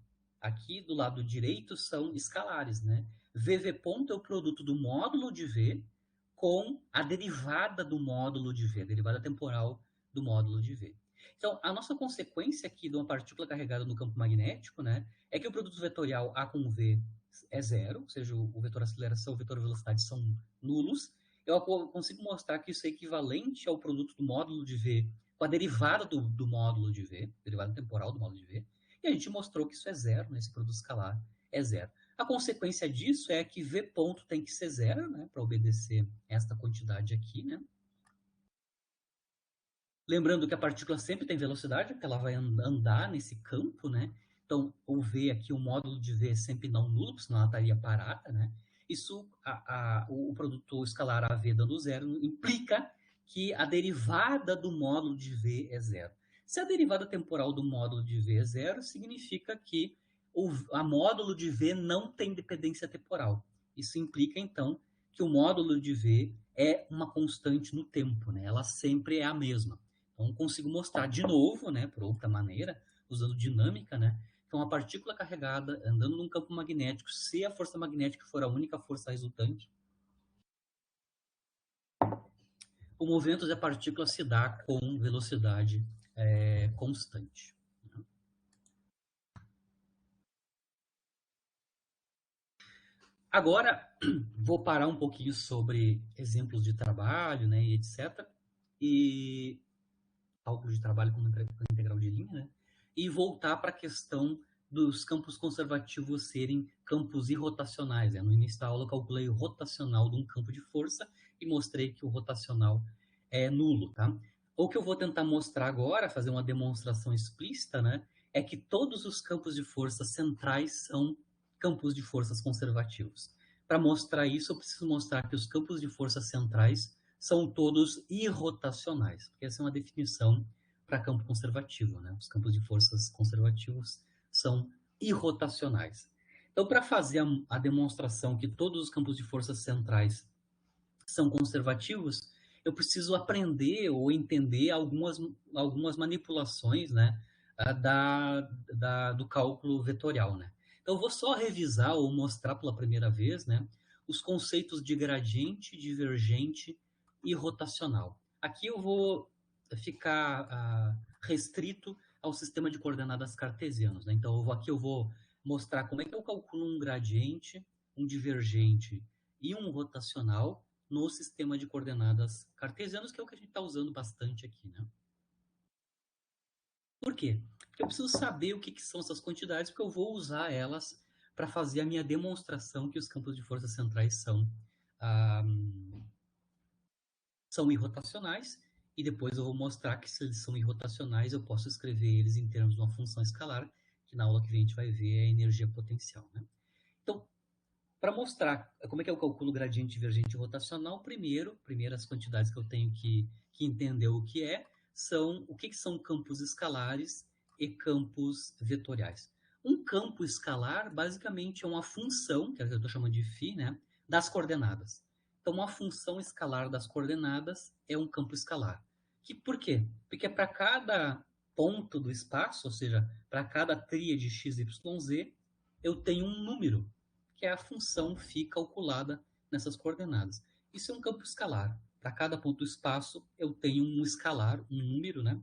Aqui do lado direito são escalares, né? VV ponto é o produto do módulo de V com a derivada do módulo de V, a derivada temporal do módulo de V. Então, a nossa consequência aqui de uma partícula carregada no campo magnético, né, é que o produto vetorial A com V é zero, ou seja, o vetor aceleração e o vetor velocidade são nulos. Eu consigo mostrar que isso é equivalente ao produto do módulo de V com a derivada do módulo de V, derivada temporal do módulo de V, e a gente mostrou que isso é zero, né, esse produto escalar é zero. A consequência disso é que V ponto tem que ser zero, né, para obedecer esta quantidade aqui, né? Lembrando que a partícula sempre tem velocidade, porque ela vai andar nesse campo, né? Então, o V aqui, o módulo de V é sempre não nulo, senão ela estaria parada, né? Isso, o produto escalar AV dando zero, implica que a derivada do módulo de V é zero. Se a derivada temporal do módulo de V é zero, significa que a módulo de V não tem dependência temporal. Isso implica, então, que o módulo de V é uma constante no tempo, né? Ela sempre é a mesma. Então, consigo mostrar de novo, né, por outra maneira, usando dinâmica, né, que uma partícula carregada andando num campo magnético, se a força magnética for a única força resultante, o movimento da partícula se dá com velocidade constante. Agora, vou parar um pouquinho sobre exemplos de trabalho, né, e etc. E cálculo de trabalho com integral de linha, né? E voltar para a questão dos campos conservativos serem campos irrotacionais. Né? No início da aula eu calculei o rotacional de um campo de força e mostrei que o rotacional é nulo. Tá? O que eu vou tentar mostrar agora, fazer uma demonstração explícita, né, é que todos os campos de força centrais são campos de forças conservativos. Para mostrar isso, eu preciso mostrar que os campos de força centrais são todos irrotacionais, porque essa é uma definição para campo conservativo, né? Os campos de forças conservativos são irrotacionais. Então, para fazer a demonstração que todos os campos de forças centrais são conservativos, eu preciso aprender ou entender algumas manipulações, né, do cálculo vetorial, né? Então, eu vou só revisar ou mostrar pela primeira vez, né, os conceitos de gradiente, divergente e rotacional. Aqui eu vou ficar restrito ao sistema de coordenadas cartesianos, né? Então, aqui eu vou mostrar como é que eu calculo um gradiente, um divergente e um rotacional no sistema de coordenadas cartesianos, que é o que a gente está usando bastante aqui, né? Por quê? Porque eu preciso saber o que são essas quantidades, porque eu vou usar elas para fazer a minha demonstração que os campos de forças centrais são irrotacionais, e depois eu vou mostrar que se eles são irrotacionais, eu posso escrever eles em termos de uma função escalar, que na aula que vem a gente vai ver a energia potencial, né? Então, para mostrar como é que eu calculo gradiente divergente rotacional, primeiras quantidades que eu tenho que entender o que são o que são campos escalares e campos vetoriais. Um campo escalar, basicamente, é uma função, que eu estou chamando de φ, né, das coordenadas. Então, uma função escalar das coordenadas é um campo escalar. Por quê? Porque para cada ponto do espaço, ou seja, para cada tríade x, y, z, eu tenho um número, que é a função φ calculada nessas coordenadas. Isso é um campo escalar. Para cada ponto do espaço, eu tenho um escalar, um número, né,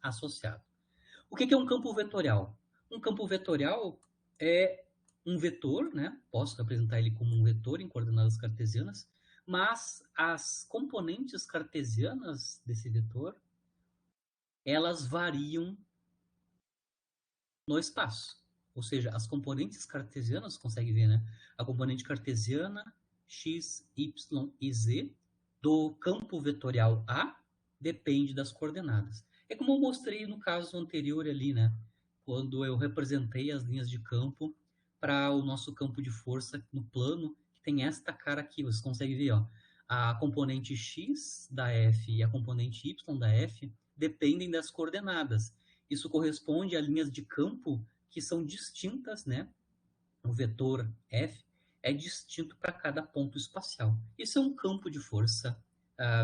associado. O que é um campo vetorial? Um campo vetorial é um vetor, né? Posso representar ele como um vetor em coordenadas cartesianas, mas as componentes cartesianas desse vetor, elas variam no espaço. Ou seja, as componentes cartesianas, consegue ver, né? A componente cartesiana x, y e z do campo vetorial A depende das coordenadas. É como eu mostrei no caso anterior ali, né? Quando eu representei as linhas de campo para o nosso campo de força no plano, que tem esta cara aqui, você consegue ver, ó, a componente x da F e a componente y da F dependem das coordenadas. Isso corresponde a linhas de campo que são distintas, né? O vetor F é distinto para cada ponto espacial. Isso é um campo de força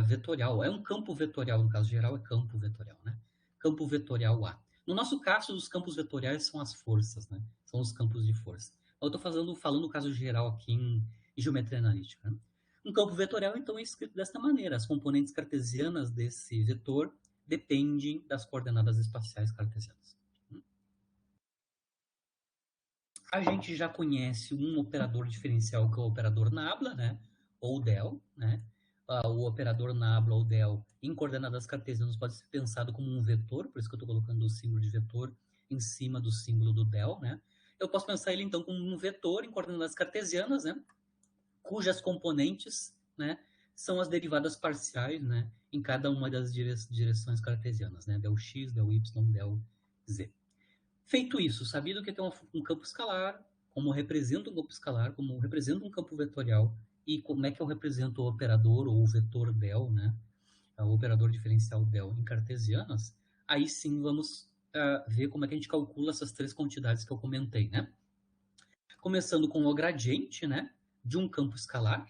vetorial. É um campo vetorial, no caso geral, é campo vetorial, né? Campo vetorial A. No nosso caso, os campos vetoriais são as forças, né? São os campos de força. Eu estou falando no caso geral aqui em geometria analítica. Né? Um campo vetorial, então, é escrito desta maneira. As componentes cartesianas desse vetor dependem das coordenadas espaciais cartesianas. A gente já conhece um operador diferencial que é o operador nabla, né? Ou del, né? O operador nabla ou del em coordenadas cartesianas pode ser pensado como um vetor, por isso que eu estou colocando o símbolo de vetor em cima do símbolo do del, né? Eu posso pensar ele então como um vetor em coordenadas cartesianas, né? Cujas componentes, né, são as derivadas parciais, né, em cada uma das direções cartesianas, né, del x, del y, del z. Feito isso, sabido que tem um campo escalar, como representa um campo escalar, como representa um campo vetorial, e como é que eu represento o operador ou o vetor del, né, o operador diferencial del em cartesianas, aí sim vamos ver como é que a gente calcula essas três quantidades que eu comentei, né? Começando com o gradiente, né, de um campo escalar,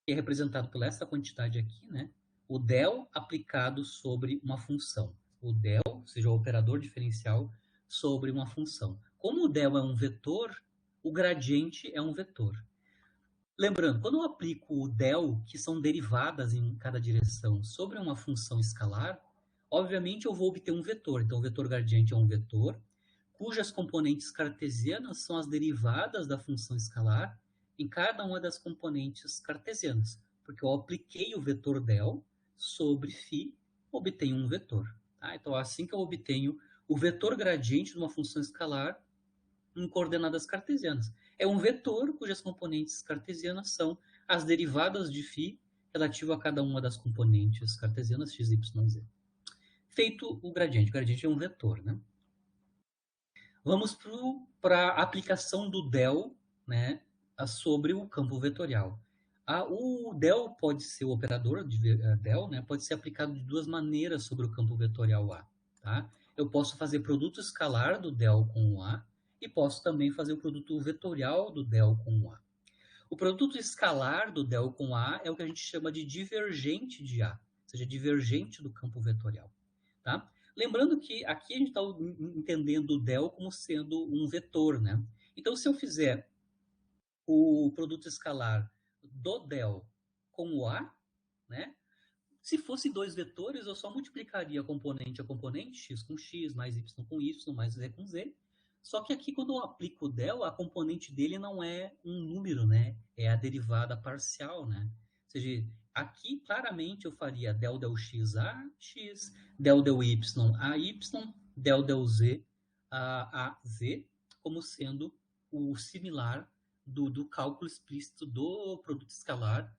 que é representado por essa quantidade aqui, né? O del aplicado sobre uma função. O del, ou seja, o operador diferencial sobre uma função. Como o del é um vetor, o gradiente é um vetor. Lembrando, quando eu aplico o del, que são derivadas em cada direção, sobre uma função escalar, obviamente eu vou obter um vetor. Então, o vetor gradiente é um vetor, cujas componentes cartesianas são as derivadas da função escalar em cada uma das componentes cartesianas, porque eu apliquei o vetor del sobre φ, obtenho um vetor. Tá? Então, assim que eu obtenho o vetor gradiente de uma função escalar em coordenadas cartesianas. É um vetor cujas componentes cartesianas são as derivadas de φ relativo a cada uma das componentes cartesianas x, y, z. Feito o gradiente é um vetor, né? Vamos para a aplicação do del, né, sobre o campo vetorial. O del pode ser o operador de del, né, pode ser aplicado de duas maneiras sobre o campo vetorial A. Tá? Eu posso fazer produto escalar do del com o A e posso também fazer o produto vetorial do del com o A. O produto escalar do del com A é o que a gente chama de divergente de A, ou seja, divergente do campo vetorial. Tá? Lembrando que aqui a gente está entendendo o del como sendo um vetor, né? Então, se eu fizer o produto escalar do del com o A, né? Se fosse dois vetores, eu só multiplicaria a componente, x com x, mais y com y, mais z com z. Só que aqui, quando eu aplico o del, a componente dele não é um número, né? É a derivada parcial, né? Ou seja, aqui, claramente, eu faria del x a x, del y a y, del z a z, como sendo o similar do cálculo explícito do produto escalar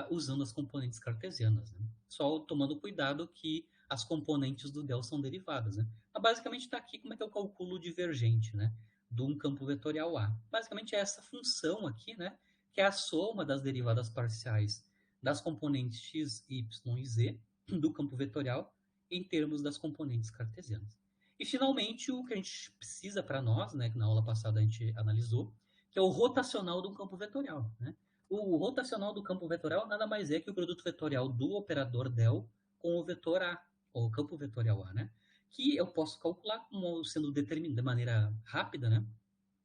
usando as componentes cartesianas. Né? Só tomando cuidado que as componentes do del são derivadas. Né? Mas basicamente está aqui como é que eu calculo o divergente, né? De um campo vetorial A. Basicamente é essa função aqui, né? Que é a soma das derivadas parciais das componentes x, y e z do campo vetorial em termos das componentes cartesianas. E, finalmente, o que a gente precisa para nós, né, que na aula passada a gente analisou, que é o rotacional de um campo vetorial. Né? O rotacional do campo vetorial nada mais é que o produto vetorial do operador del com o vetor A, ou o campo vetorial A, né? Que eu posso calcular como sendo determinado de maneira rápida, né?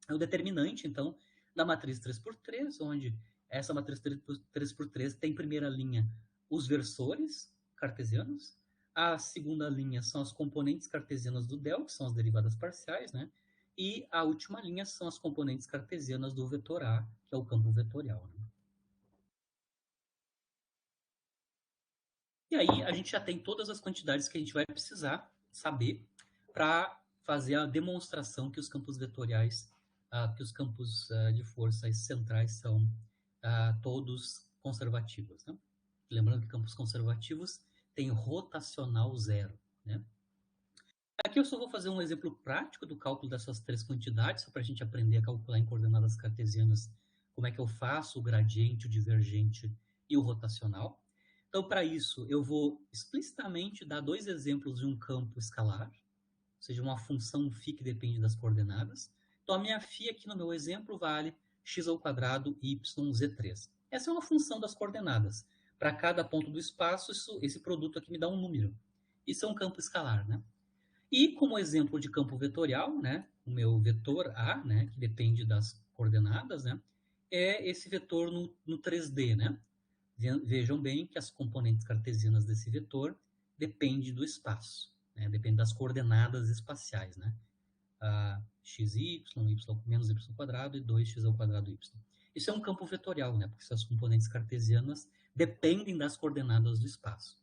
É o determinante, então, da matriz 3x3, onde essa matriz 3x3 tem primeira linha os versores cartesianos, a segunda linha são as componentes cartesianas do del, que são as derivadas parciais, né? E a última linha são as componentes cartesianas do vetor A, que é o campo vetorial, né? E aí a gente já tem todas as quantidades que a gente vai precisar saber para fazer a demonstração que os campos vetoriais, que os campos de forças centrais são todos conservativos, né? Lembrando que campos conservativos têm rotacional zero, né? Aqui eu só vou fazer um exemplo prático do cálculo dessas três quantidades, só para a gente aprender a calcular em coordenadas cartesianas como é que eu faço o gradiente, o divergente e o rotacional. Então, para isso, eu vou explicitamente dar dois exemplos de um campo escalar, ou seja, uma função φ que depende das coordenadas. Então, a minha φ aqui no meu exemplo vale x ao quadrado yz3. Essa é uma função das coordenadas. Para cada ponto do espaço, esse produto aqui me dá um número. Isso é um campo escalar, né? E como exemplo de campo vetorial, né, o meu vetor A, né, que depende das coordenadas, né, é esse vetor no 3D, né? Vejam bem que as componentes cartesianas desse vetor dependem do espaço, né? Depende das coordenadas espaciais, né? xy, y menos y quadrado e 2x ao quadrado y. Isso é um campo vetorial, né? Porque essas componentes cartesianas dependem das coordenadas do espaço.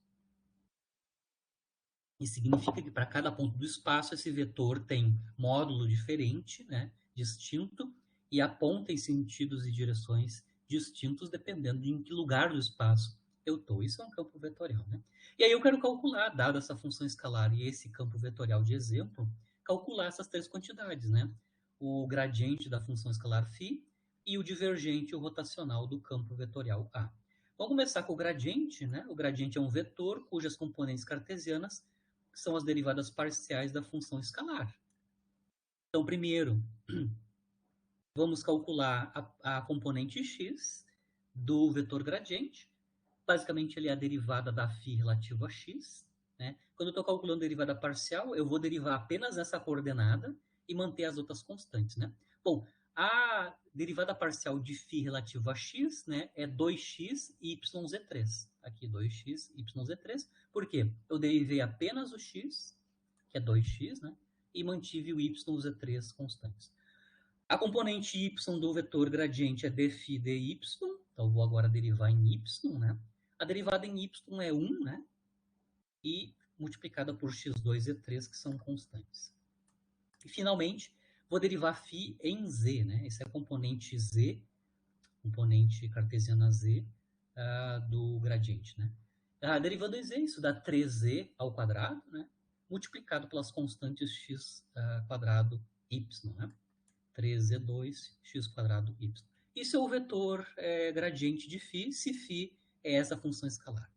Isso significa que para cada ponto do espaço, esse vetor tem módulo diferente, né? Distinto, e aponta em sentidos e direções distintos, dependendo de em que lugar do espaço eu estou. Isso é um campo vetorial, né? E aí eu quero calcular, dada essa função escalar e esse campo vetorial de exemplo, calcular essas três quantidades, né? O gradiente da função escalar φ e o divergente, o rotacional do campo vetorial A. Vamos começar com o gradiente, né? O gradiente é um vetor cujas componentes cartesianas são as derivadas parciais da função escalar. Então, primeiro, vamos calcular a componente x do vetor gradiente. Basicamente, ele é a derivada da φ relativa a x. Né? Quando eu estou calculando derivada parcial, eu vou derivar apenas essa coordenada e manter as outras constantes. Né? Bom, a derivada parcial de φ relativa a x, né, é 2x yz3. Aqui, 2x yz3. Por quê? Eu derivei apenas o x, que é 2x, né, e mantive o yz3 constantes. A componente y do vetor gradiente é dφ dy, então vou agora derivar em y, né? A derivada em y é 1, né? E multiplicada por x2 e 3, que são constantes. E, finalmente, vou derivar φ em z, né? Esse é a componente z, componente cartesiana z do gradiente, né? Derivando em z, isso dá 3z ao quadrado, né? Multiplicado pelas constantes x quadrado y, né? 3z2 x quadrado y. Isso é o vetor gradiente de φ, se φ é essa função escalar.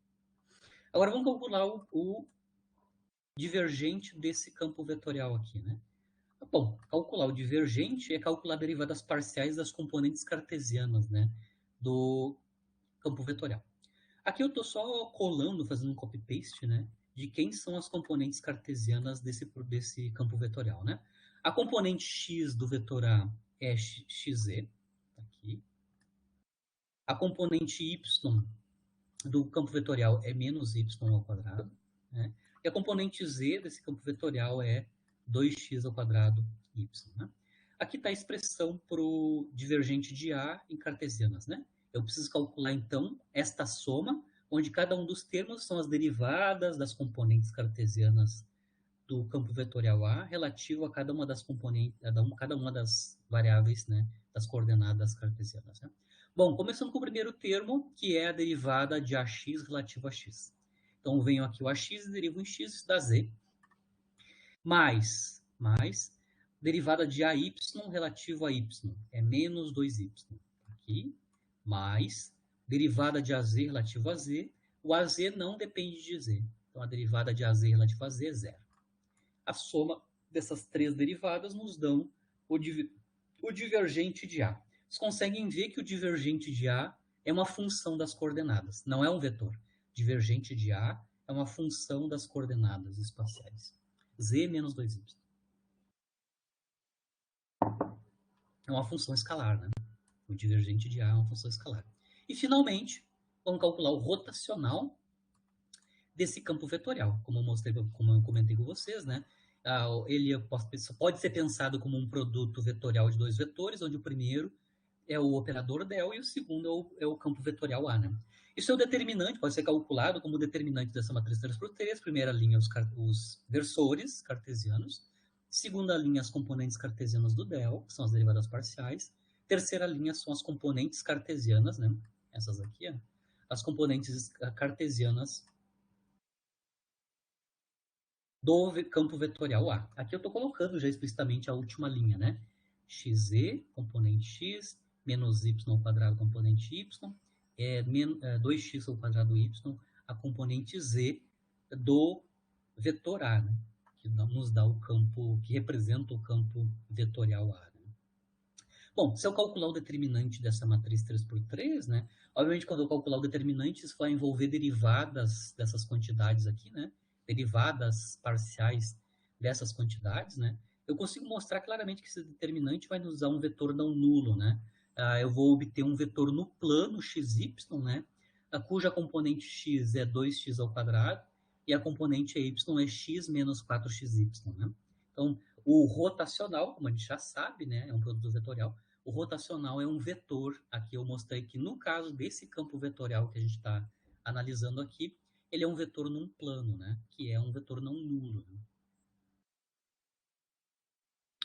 Agora vamos calcular o divergente desse campo vetorial aqui, né? Bom, calcular o divergente é calcular derivadas parciais das componentes cartesianas, né, do campo vetorial. Aqui eu estou só colando, fazendo um copy-paste, né, de quem são as componentes cartesianas desse campo vetorial, né? A componente x do vetor A é xz, aqui. A componente y do campo vetorial é menos y ao quadrado, né? E a componente z desse campo vetorial é 2x ao quadrado y, né? Aqui está a expressão para o divergente de A em cartesianas, né? Eu preciso calcular, então, esta soma, onde cada um dos termos são as derivadas das componentes cartesianas do campo vetorial A relativo a cada uma das componentes, cada uma das variáveis, né, das coordenadas cartesianas, né? Bom, começando com o primeiro termo, que é a derivada de AX relativa a X. Então, venho aqui o AX e derivo em X, dá Z, mais derivada de AY relativo a Y, é menos 2Y. Aqui, mais derivada de AZ relativo a Z, o AZ não depende de Z. Então, a derivada de AZ relativo a Z é zero. A soma dessas três derivadas nos dão o divergente de A. Vocês conseguem ver que o divergente de A é uma função das coordenadas, não é um vetor. Divergente de A é uma função das coordenadas espaciais. Z menos 2y. É uma função escalar, né? O divergente de A é uma função escalar. E, finalmente, vamos calcular o rotacional desse campo vetorial. Como eu mostrei, como eu comentei com vocês, né? Ele pode ser pensado como um produto vetorial de dois vetores, onde o primeiro é o operador del e o segundo é o campo vetorial A, né? Isso é o determinante, pode ser calculado como determinante dessa matriz 3x3. Primeira linha, os versores cartesianos. Segunda linha, as componentes cartesianas do del, que são as derivadas parciais. Terceira linha são as componentes cartesianas, né? Essas aqui, ó. As componentes cartesianas do campo vetorial A. Aqui eu estou colocando já explicitamente a última linha, né? Xe, componente x, menos y ao quadrado, componente y, 2x ao quadrado y, a componente z do vetor A, né? Que nos dá o campo, que representa o campo vetorial A. Né? Bom, se eu calcular o determinante dessa matriz 3x3, né? Obviamente, quando eu calcular o determinante, isso vai envolver derivadas dessas quantidades aqui, né? Derivadas parciais dessas quantidades, né? Eu consigo mostrar claramente que esse determinante vai nos dar um vetor não nulo, né? Eu vou obter um vetor no plano xy, né? Cuja componente x é 2x ao quadrado e a componente y é x menos 4xy, né? Então, o rotacional, como a gente já sabe, né? É um produto vetorial. O rotacional é um vetor. Aqui eu mostrei que no caso desse campo vetorial que a gente está analisando aqui, ele é um vetor num plano, né? Que é um vetor não nulo. Né?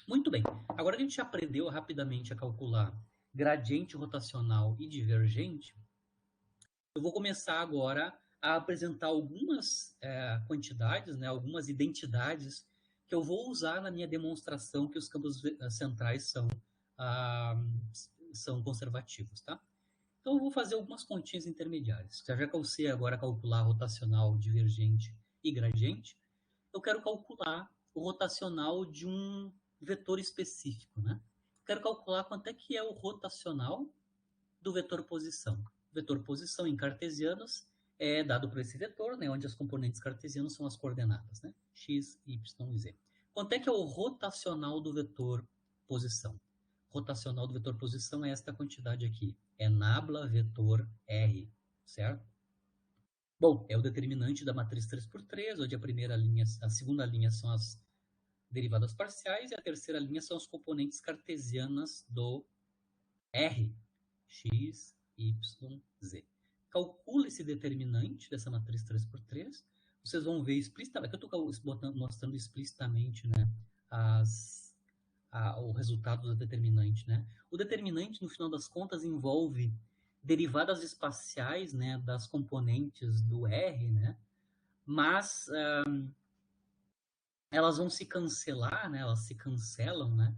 Muito bem. Agora que a gente aprendeu rapidamente a calcular gradiente rotacional e divergente, eu vou começar agora a apresentar algumas quantidades, né? Algumas identidades que eu vou usar na minha demonstração que os campos centrais são conservativos, tá? Então, eu vou fazer algumas continhas intermediárias. Já que eu sei agora calcular rotacional, divergente e gradiente, eu quero calcular o rotacional de um vetor específico, né? Quero calcular quanto é que é o rotacional do vetor posição. O vetor posição em cartesianos é dado por esse vetor, né? Onde as componentes cartesianas são as coordenadas, né? X, Y e Z. Quanto é que é o rotacional do vetor posição? Rotacional do vetor posição é esta quantidade aqui. É nabla vetor R, certo? Bom, é o determinante da matriz 3x3, onde a segunda linha são as derivadas parciais e a terceira linha são as componentes cartesianas do R, x, y, z. Calcula esse determinante dessa matriz 3x3. Vocês vão ver explicitamente, aqui eu estou mostrando explicitamente, né, o resultado do determinante, né? O determinante, no final das contas, envolve derivadas espaciais, né, das componentes do R, né? Mas elas vão se cancelar, né? Elas se cancelam, né?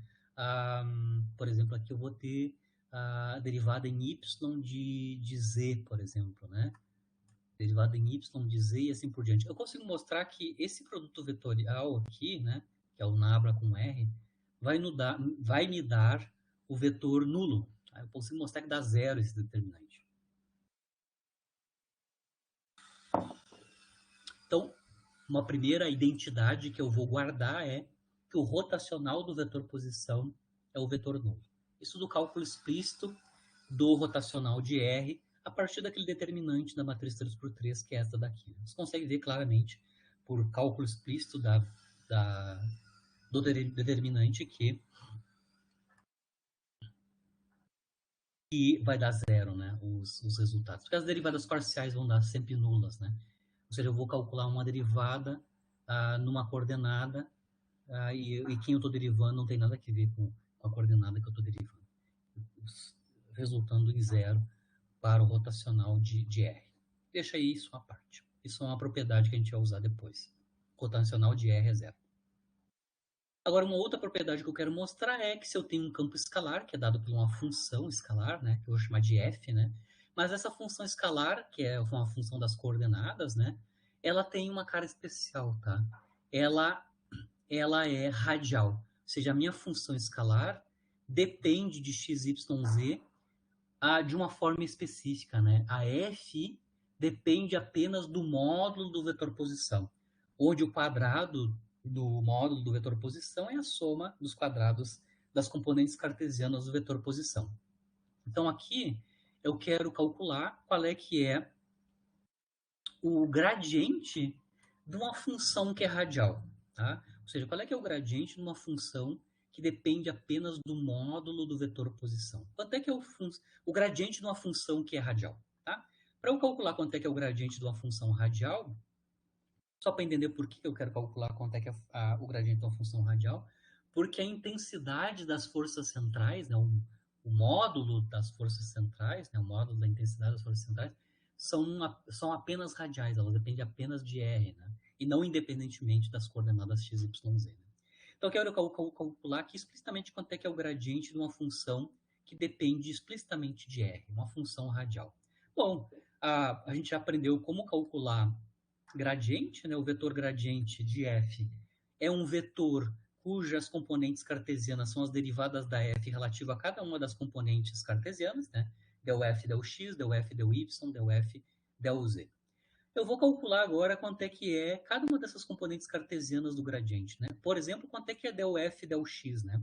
Por exemplo, aqui eu vou ter a derivada em y de z, por exemplo, né? Derivada em y de z e assim por diante. Eu consigo mostrar que esse produto vetorial aqui, né? Que é o nabla com R, vai me dar o vetor nulo. Eu consigo mostrar que dá zero esse determinante. Então, uma primeira identidade que eu vou guardar é que o rotacional do vetor posição é o vetor nulo. Isso do cálculo explícito do rotacional de R a partir daquele determinante da matriz 3x3, que é essa daqui. Você consegue ver claramente, por cálculo explícito do determinante, que vai dar zero, né, os resultados. Porque as derivadas parciais vão dar sempre nulas, né? Ou seja, eu vou calcular uma derivada numa coordenada e quem eu estou derivando não tem nada a ver com a coordenada que eu estou derivando. Resultando em zero para o rotacional de R. Deixa isso à parte. Isso é uma propriedade que a gente vai usar depois. Rotacional de R é zero. Agora, uma outra propriedade que eu quero mostrar é que se eu tenho um campo escalar, que é dado por uma função escalar, né, que eu vou chamar de f, né, mas essa função escalar, que é uma função das coordenadas, né, ela tem uma cara especial, tá? Ela é radial, ou seja, a minha função escalar depende de x, y, z de uma forma específica, né? A f depende apenas do módulo do vetor posição, onde o quadrado do módulo do vetor posição é a soma dos quadrados das componentes cartesianas do vetor posição. Então, aqui eu quero calcular qual é que é o gradiente de uma função que é radial. Tá? Ou seja, qual é que é o gradiente de uma função que depende apenas do módulo do vetor posição? Quanto é que é o gradiente de uma função que é radial? Tá? Para eu calcular quanto é que é o gradiente de uma função radial, só para entender por que eu quero calcular quanto é que é o gradiente de uma função radial, porque a intensidade das forças centrais, né, o módulo das forças centrais, né, o módulo da intensidade das forças centrais, são apenas radiais, elas dependem apenas de R, né, e não independentemente das coordenadas x, y, z. Né. Então, eu quero calcular aqui explicitamente quanto é que é o gradiente de uma função que depende explicitamente de R, uma função radial. Bom, a gente já aprendeu como calcular gradiente, né? O vetor gradiente de f é um vetor cujas componentes cartesianas são as derivadas da f relativa a cada uma das componentes cartesianas, né? Del f, del x, del f, del y, del f, del z. Eu vou calcular agora quanto é que é cada uma dessas componentes cartesianas do gradiente, né? Por exemplo, quanto é que é del f, del x, né?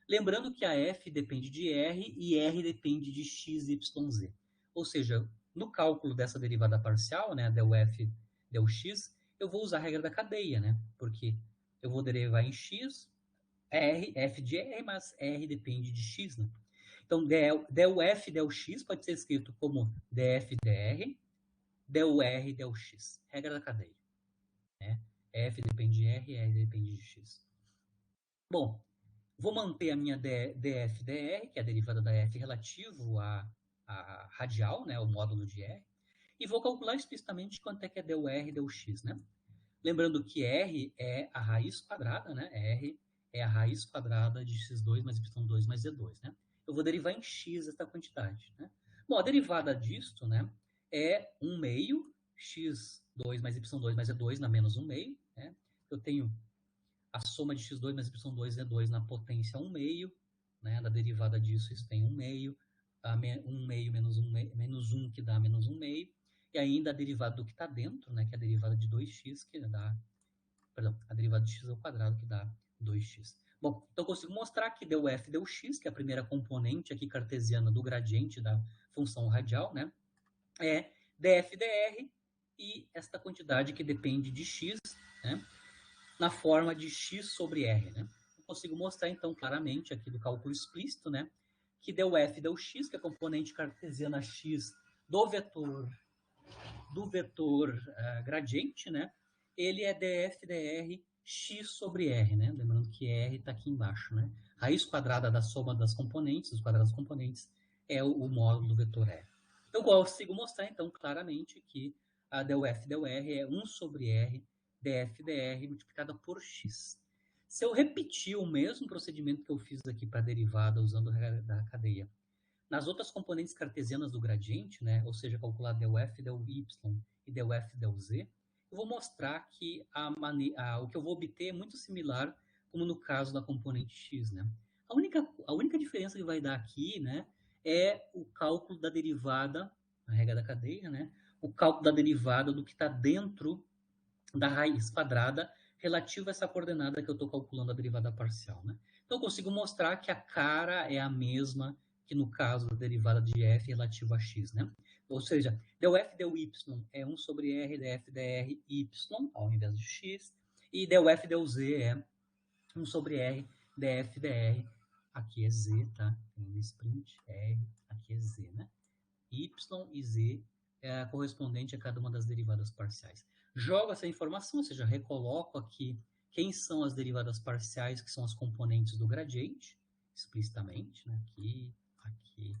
Lembrando que a f depende de r e r depende de x, y, z. Ou seja, no cálculo dessa derivada parcial, né, del f, del x, eu vou usar a regra da cadeia, né? Porque eu vou derivar em x, r, f de r, mas r depende de x, né? Então, del f, del x pode ser escrito como df, dr, del R, del X. Regra da cadeia. Né? F depende de R, R depende de X. Bom, vou manter a minha df, dr, que é a derivada da F relativo à radial, né, o módulo de R, e vou calcular explicitamente quanto é que é del R, del X. Né? Lembrando que R é a raiz quadrada, né? R é a raiz quadrada de x2 mais y2 mais z2. Né? Eu vou derivar em x essa quantidade. Né? Bom, a derivada disto, né, é 1 meio x2 mais y2 mais z2 na menos 1 meio. Né? Eu tenho a soma de x2 mais y2 z2 na potência 1 meio. Né? Da derivada disso, isso tem 1 meio. 1 meio menos 1, menos 1 que dá menos 1 meio. E ainda a derivada do que está dentro, né? Que é a derivada de 2x, que dá... Perdão, a derivada de x ao quadrado, que dá 2x. Bom, então eu consigo mostrar que del f, del x, que é a primeira componente aqui cartesiana do gradiente da função radial, né? É df, dr, e esta quantidade que depende de x, né? Na forma de x sobre r, né? Eu consigo mostrar, então, claramente aqui do cálculo explícito, né? Que del f, del x, que é a componente cartesiana x do vetor gradiente, né? Ele é df, dr, x sobre r, né? Lembrando que r está aqui embaixo, né? Raiz quadrada da soma das componentes, dos quadrados dos componentes, é o módulo do vetor r. Eu consigo mostrar, então, claramente que a del f, del r é 1 sobre r, df, dr, multiplicada por x. Se eu repetir o mesmo procedimento que eu fiz aqui para a derivada, usando a regra da cadeia, nas outras componentes cartesianas do gradiente, né, ou seja, calcular del f, del y e del f, del z, eu vou mostrar que o que eu vou obter é muito similar como no caso da componente x. Né? A única diferença que vai dar aqui, né, é o cálculo da derivada, a regra da cadeia, né, o cálculo da derivada do que está dentro da raiz quadrada relativa a essa coordenada que eu estou calculando a derivada parcial. Né? Então, eu consigo mostrar que a cara é a mesma que no caso da derivada de f relativa a x. Né? Ou seja, del f, del y é 1 sobre r, df, dr, y, ao invés de x, e del f, del z é 1 sobre r, df, dr, aqui é z, tá? Tem esse print, r, aqui é z, né? Y e z é correspondente a cada uma das derivadas parciais. Jogo essa informação, ou seja, recoloco aqui quem são as derivadas parciais, que são as componentes do gradiente, explicitamente, né? Aqui, aqui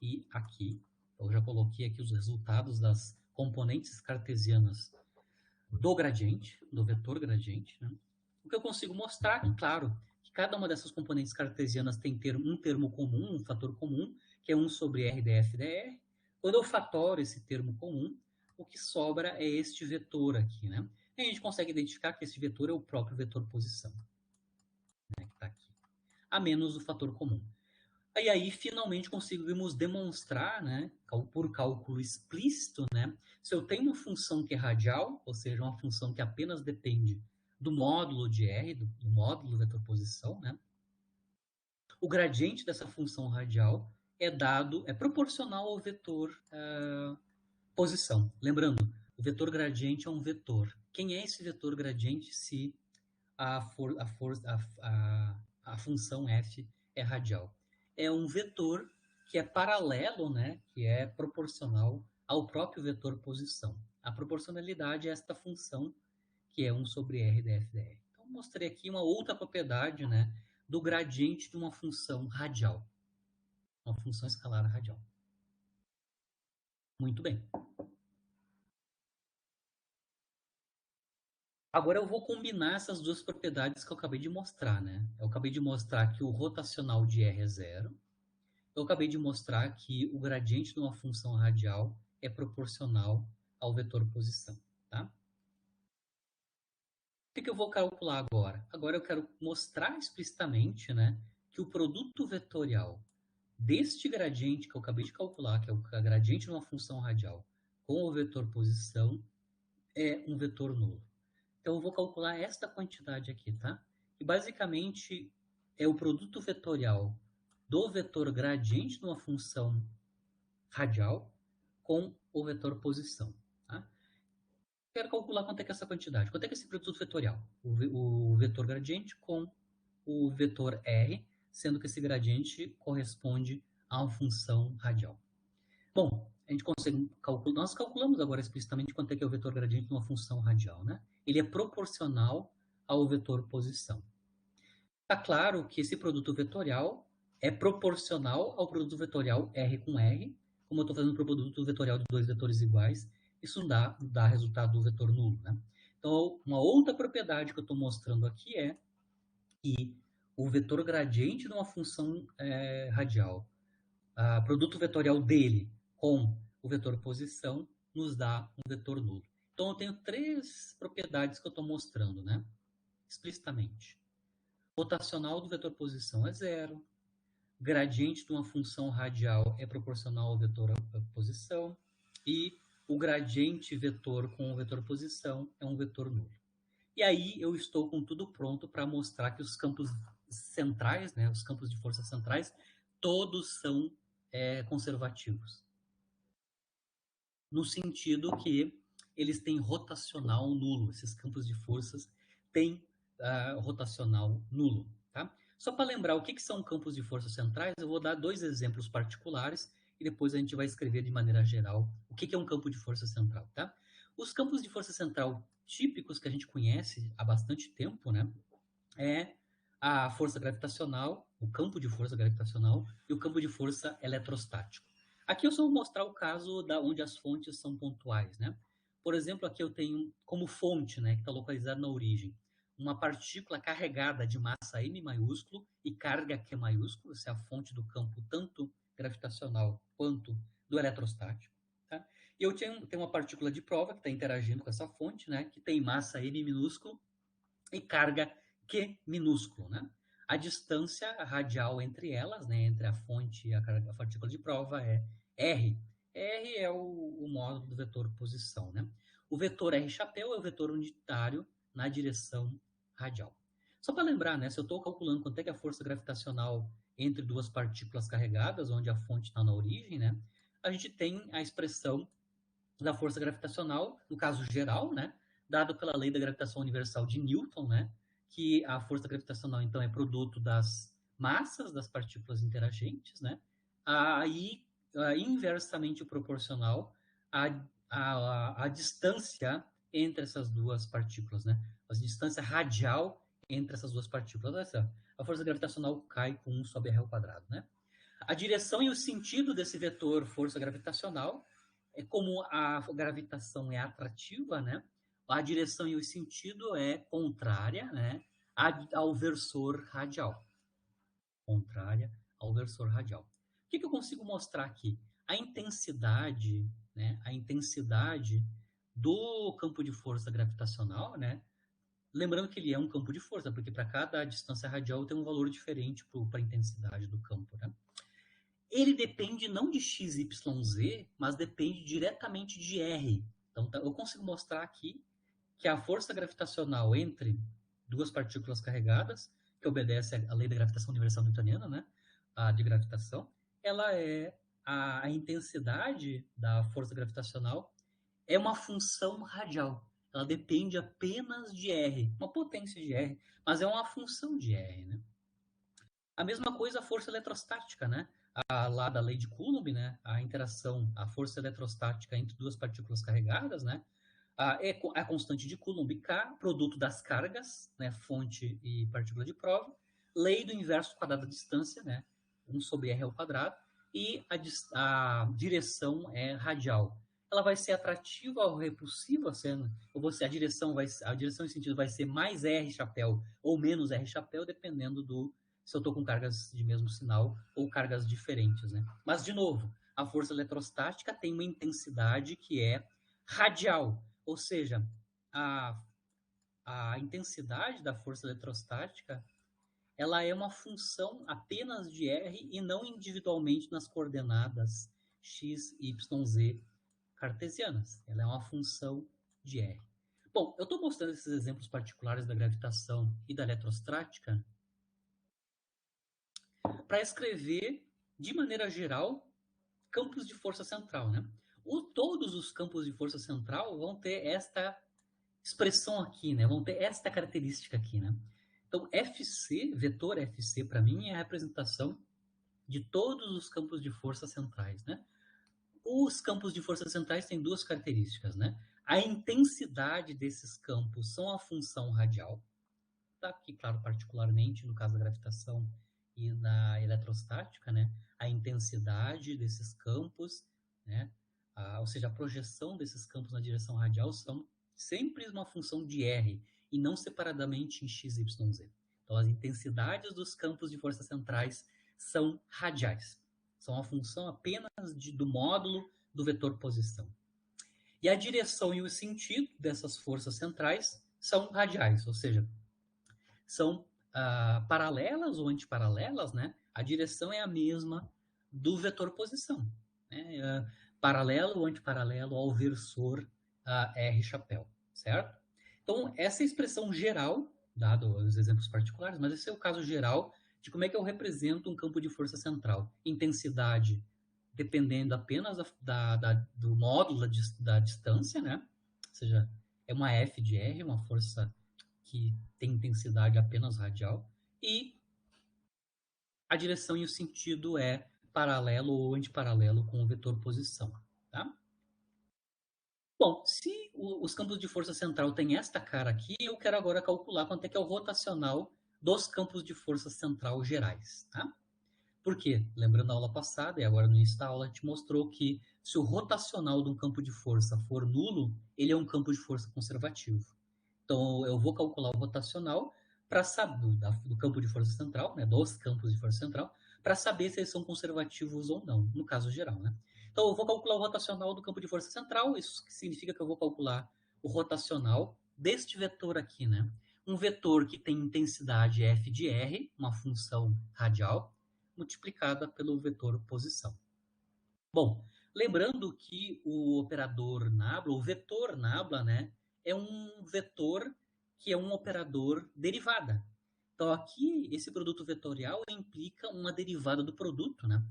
e aqui. Eu já coloquei aqui os resultados das componentes cartesianas do gradiente, do vetor gradiente. Né? O que eu consigo mostrar, claro, que cada uma dessas componentes cartesianas tem um termo comum, um fator comum, que é 1 sobre r df dr. Quando eu fatoro esse termo comum, o que sobra é este vetor aqui, né? E a gente consegue identificar que esse vetor é o próprio vetor posição, né, que está aqui, a menos o fator comum. Aí finalmente conseguimos demonstrar, né, por cálculo explícito, né, se eu tenho uma função que é radial, ou seja, uma função que apenas depende do módulo de R, do módulo vetor posição, né, o gradiente dessa função radial é proporcional ao vetor posição. Lembrando, o vetor gradiente é um vetor. Quem é esse vetor gradiente se a função f é radial? É um vetor que é paralelo, né, que é proporcional ao próprio vetor posição. A proporcionalidade é esta função que é 1 sobre r df dr. Então, mostrei aqui uma outra propriedade, né, do gradiente de uma função radial, uma função escalar radial. Muito bem. Agora eu vou combinar essas duas propriedades que eu acabei de mostrar, né? Eu acabei de mostrar que o rotacional de R é zero. Eu acabei de mostrar que o gradiente de uma função radial é proporcional ao vetor posição, tá? O que eu vou calcular agora? Agora eu quero mostrar explicitamente, né, que o produto vetorial deste gradiente que eu acabei de calcular, que é o gradiente de uma função radial, com o vetor posição, é um vetor nulo. Então, eu vou calcular esta quantidade aqui, tá? E, basicamente, é o produto vetorial do vetor gradiente de uma função radial com o vetor posição, tá? Quero calcular quanto é que é essa quantidade. Quanto é que é esse produto vetorial? O vetor gradiente com o vetor R, sendo que esse gradiente corresponde a uma função radial. Bom, a gente consegue calcular, nós calculamos agora explicitamente quanto é que é o vetor gradiente de uma função radial, né? Ele é proporcional ao vetor posição. Está claro que esse produto vetorial é proporcional ao produto vetorial R com R, como eu estou fazendo para o produto vetorial de dois vetores iguais, isso dá resultado do vetor nulo, né? Então, uma outra propriedade que eu estou mostrando aqui é que o vetor gradiente de uma função radial, produto vetorial dele com o vetor posição, nos dá um vetor nulo. Então, eu tenho três propriedades que eu estou mostrando, né? Explicitamente. Rotacional do vetor posição é zero. Gradiente de uma função radial é proporcional ao vetor posição. E o gradiente vetor com o vetor posição é um vetor nulo. E aí eu estou com tudo pronto para mostrar que os campos centrais, né, os campos de força centrais, todos são conservativos. No sentido que eles têm rotacional nulo. Esses campos de forças têm rotacional nulo. Tá? Só para lembrar o que são campos de força centrais, eu vou dar dois exemplos particulares e depois a gente vai escrever de maneira geral o que é um campo de força central. Tá? Os campos de força central típicos que a gente conhece há bastante tempo, né, é a força gravitacional, o campo de força gravitacional e o campo de força eletrostático. Aqui eu só vou mostrar o caso onde as fontes são pontuais, né? Por exemplo, aqui eu tenho como fonte, né, que está localizada na origem, uma partícula carregada de massa M maiúsculo e carga Q maiúsculo, essa é a fonte do campo tanto gravitacional quanto do eletrostático. Tá? E eu tenho uma partícula de prova que está interagindo com essa fonte, né, que tem massa M minúsculo e carga Q minúsculo, né? A distância radial entre elas, né, entre a fonte e a partícula de prova é R. R é o módulo do vetor posição, né? O vetor R chapéu é o vetor unitário na direção radial. Só para lembrar, né, se eu estou calculando quanto é que é a força gravitacional entre duas partículas carregadas, onde a fonte está na origem, né, a gente tem a expressão da força gravitacional, no caso geral, né, dado pela lei da gravitação universal de Newton, né, que a força gravitacional, então, é produto das massas das partículas interagentes, né, aí inversamente proporcional à distância entre essas duas partículas, né, a distância radial entre essas duas partículas. A força gravitacional cai com 1 sobre r ao quadrado, né. A direção e o sentido desse vetor força gravitacional é como a gravitação é atrativa, né? A direção e o sentido é contrária, né, ao versor radial. Contrária ao versor radial. O que eu consigo mostrar aqui? A intensidade, né, a intensidade do campo de força gravitacional, né? Lembrando que ele é um campo de força, porque para cada distância radial tem um valor diferente para a intensidade do campo, né? ele depende não de x, y, z, mas depende diretamente de R. Então, eu consigo mostrar aqui que a força gravitacional entre duas partículas carregadas, que obedece à lei da gravitação universal newtoniana, né? A de gravitação, ela é a intensidade da força gravitacional é uma função radial. Ela depende apenas de R, uma potência de R, mas é uma função de R, né? A mesma coisa a força eletrostática, né? Lá da lei de Coulomb, né? A interação, a força eletrostática entre duas partículas carregadas, né? É a constante de Coulomb K, produto das cargas, né? Fonte e partícula de prova, lei do inverso quadrado da distância, né? 1 sobre r ao quadrado, e a direção é radial. Ela vai ser atrativa ou repulsiva, sendo, ou você, a direção em sentido vai ser mais r chapéu ou menos r chapéu, dependendo do se eu estou com cargas de mesmo sinal ou cargas diferentes, né? Mas, de novo, a força eletrostática tem uma intensidade que é radial, ou seja, a, a intensidade da força eletrostática ela é uma função apenas de R e não individualmente nas coordenadas x, y, z cartesianas. Ela é uma função de R. Bom, eu estou mostrando esses exemplos particulares da gravitação e da eletrostática para escrever, de maneira geral, campos de força central, né? Todos os campos de força central vão ter esta expressão aqui, né? Vão ter esta característica aqui, né? Então, FC, vetor FC, para mim, é a representação de todos os campos de força centrais, né? Os campos de força centrais têm duas características, né? A intensidade desses campos são a função radial, tá? Aqui, claro, particularmente no caso da gravitação e da eletrostática, né? A intensidade desses campos, né? Ou seja, a projeção desses campos na direção radial são sempre uma função de R e não separadamente em x, y, z. Então, as intensidades dos campos de força centrais são radiais. São a função apenas do módulo do vetor posição. E a direção e o sentido dessas forças centrais são radiais, ou seja, são paralelas ou antiparalelas, né? A direção é a mesma do vetor posição, né? Paralelo ou antiparalelo ao versor R chapéu, certo? Então, essa é a expressão geral, dado os exemplos particulares, mas esse é o caso geral de como é que eu represento um campo de força central. Intensidade dependendo apenas do módulo da distância, né? Ou seja, é uma F de R, uma força que tem intensidade apenas radial, e a direção e o sentido é paralelo ou antiparalelo com o vetor posição. Tá? Bom, se os campos de força central têm esta cara aqui, eu quero agora calcular quanto é que é o rotacional dos campos de força central gerais. Tá? Por quê? Lembrando a aula passada, e agora no início da aula, a gente mostrou que se o rotacional de um campo de força for nulo, ele é um campo de força conservativo. Então, eu vou calcular o rotacional para saber do campo de força central, né, dos campos de força central, para saber se eles são conservativos ou não, no caso geral. Né? Então, eu vou calcular o rotacional do campo de força central, isso significa que eu vou calcular o rotacional deste vetor aqui, né? Um vetor que tem intensidade f de r, uma função radial, multiplicada pelo vetor posição. Bom, lembrando que o operador nabla, o vetor nabla, né, é um vetor que é um operador derivada. Então, aqui, esse produto vetorial implica uma derivada do produto, né?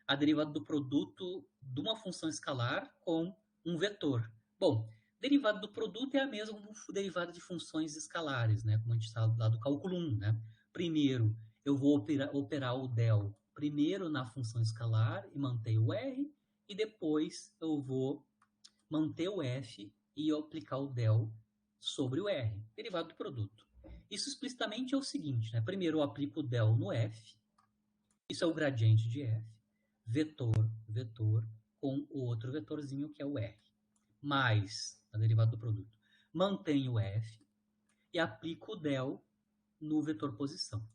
A derivada do produto de uma função escalar com um vetor. Bom, derivada do produto é a mesma derivada de funções escalares, né? Como a gente está lá do cálculo 1, né? Primeiro, eu vou operar o del primeiro na função escalar e manter o r, e depois eu vou manter o f e aplicar o del sobre o r, derivado do produto. Isso explicitamente é o seguinte, né? Primeiro eu aplico o del no f, isso é o gradiente de f, vetor, vetor, com o outro vetorzinho que é o r, mais a derivada do produto. Mantenho o f e aplico o del no vetor posição.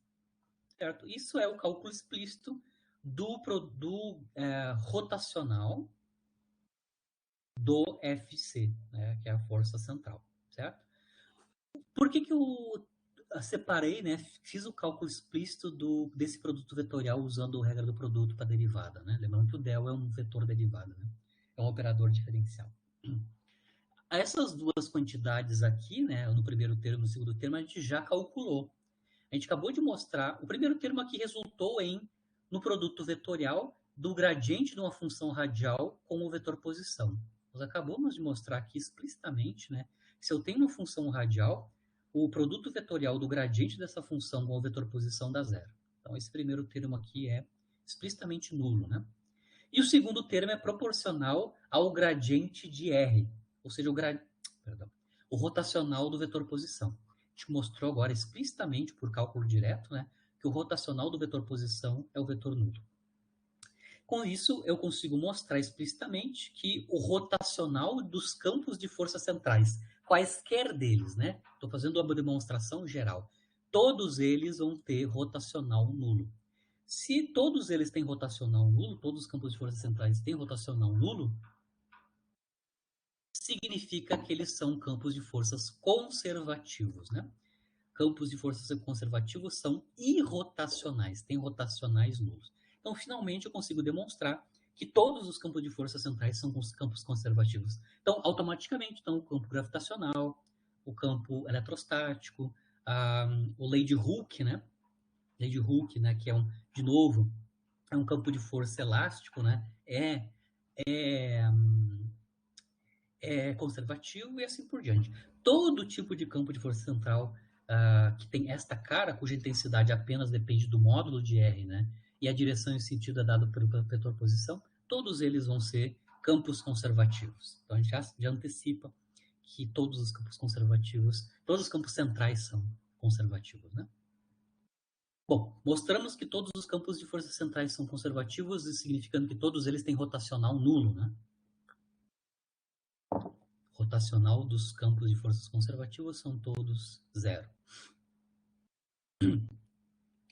Certo? Isso é o cálculo explícito do rotacional do FC, né, que é a força central, certo? Por que separei, né, fiz o cálculo explícito desse produto vetorial usando a regra do produto para derivada, né? Lembrando que o del é um vetor derivada, né? É um operador diferencial. Essas duas quantidades aqui, né, no primeiro termo e no segundo termo, a gente já calculou. A gente acabou de mostrar, o primeiro termo aqui resultou no produto vetorial do gradiente de uma função radial com o vetor posição. Nós acabamos de mostrar aqui explicitamente, né, se eu tenho uma função radial, o produto vetorial do gradiente dessa função com o vetor posição dá zero. Então, esse primeiro termo aqui é explicitamente nulo, né? E o segundo termo é proporcional ao gradiente de R, ou seja, o rotacional do vetor posição. A gente mostrou agora explicitamente, por cálculo direto, né, que o rotacional do vetor posição é o vetor nulo. Com isso, eu consigo mostrar explicitamente que o rotacional dos campos de força centrais, quaisquer deles, né? Estou fazendo uma demonstração geral. Todos eles vão ter rotacional nulo. Se todos eles têm rotacional nulo, todos os campos de força centrais têm rotacional nulo, significa que eles são campos de forças conservativos, né? Campos de forças conservativos são irrotacionais, têm rotacionais nulos. Então, finalmente, eu consigo demonstrar que todos os campos de força centrais são campos conservativos. Então, automaticamente, o campo gravitacional, o campo eletrostático, o lei de Hooke, né? Lei de Hooke, né? Que de novo, é um campo de força elástico, né? É conservativo e assim por diante. Todo tipo de campo de força central que tem esta cara, cuja intensidade apenas depende do módulo de R, né? E a direção e o sentido é dado pelo vetor posição, todos eles vão ser campos conservativos. Então a gente já antecipa que todos os campos conservativos, todos os campos centrais são conservativos, né? Bom, mostramos que todos os campos de força centrais são conservativos, significando que todos eles têm rotacional nulo, né? Rotacional dos campos de forças conservativas são todos zero.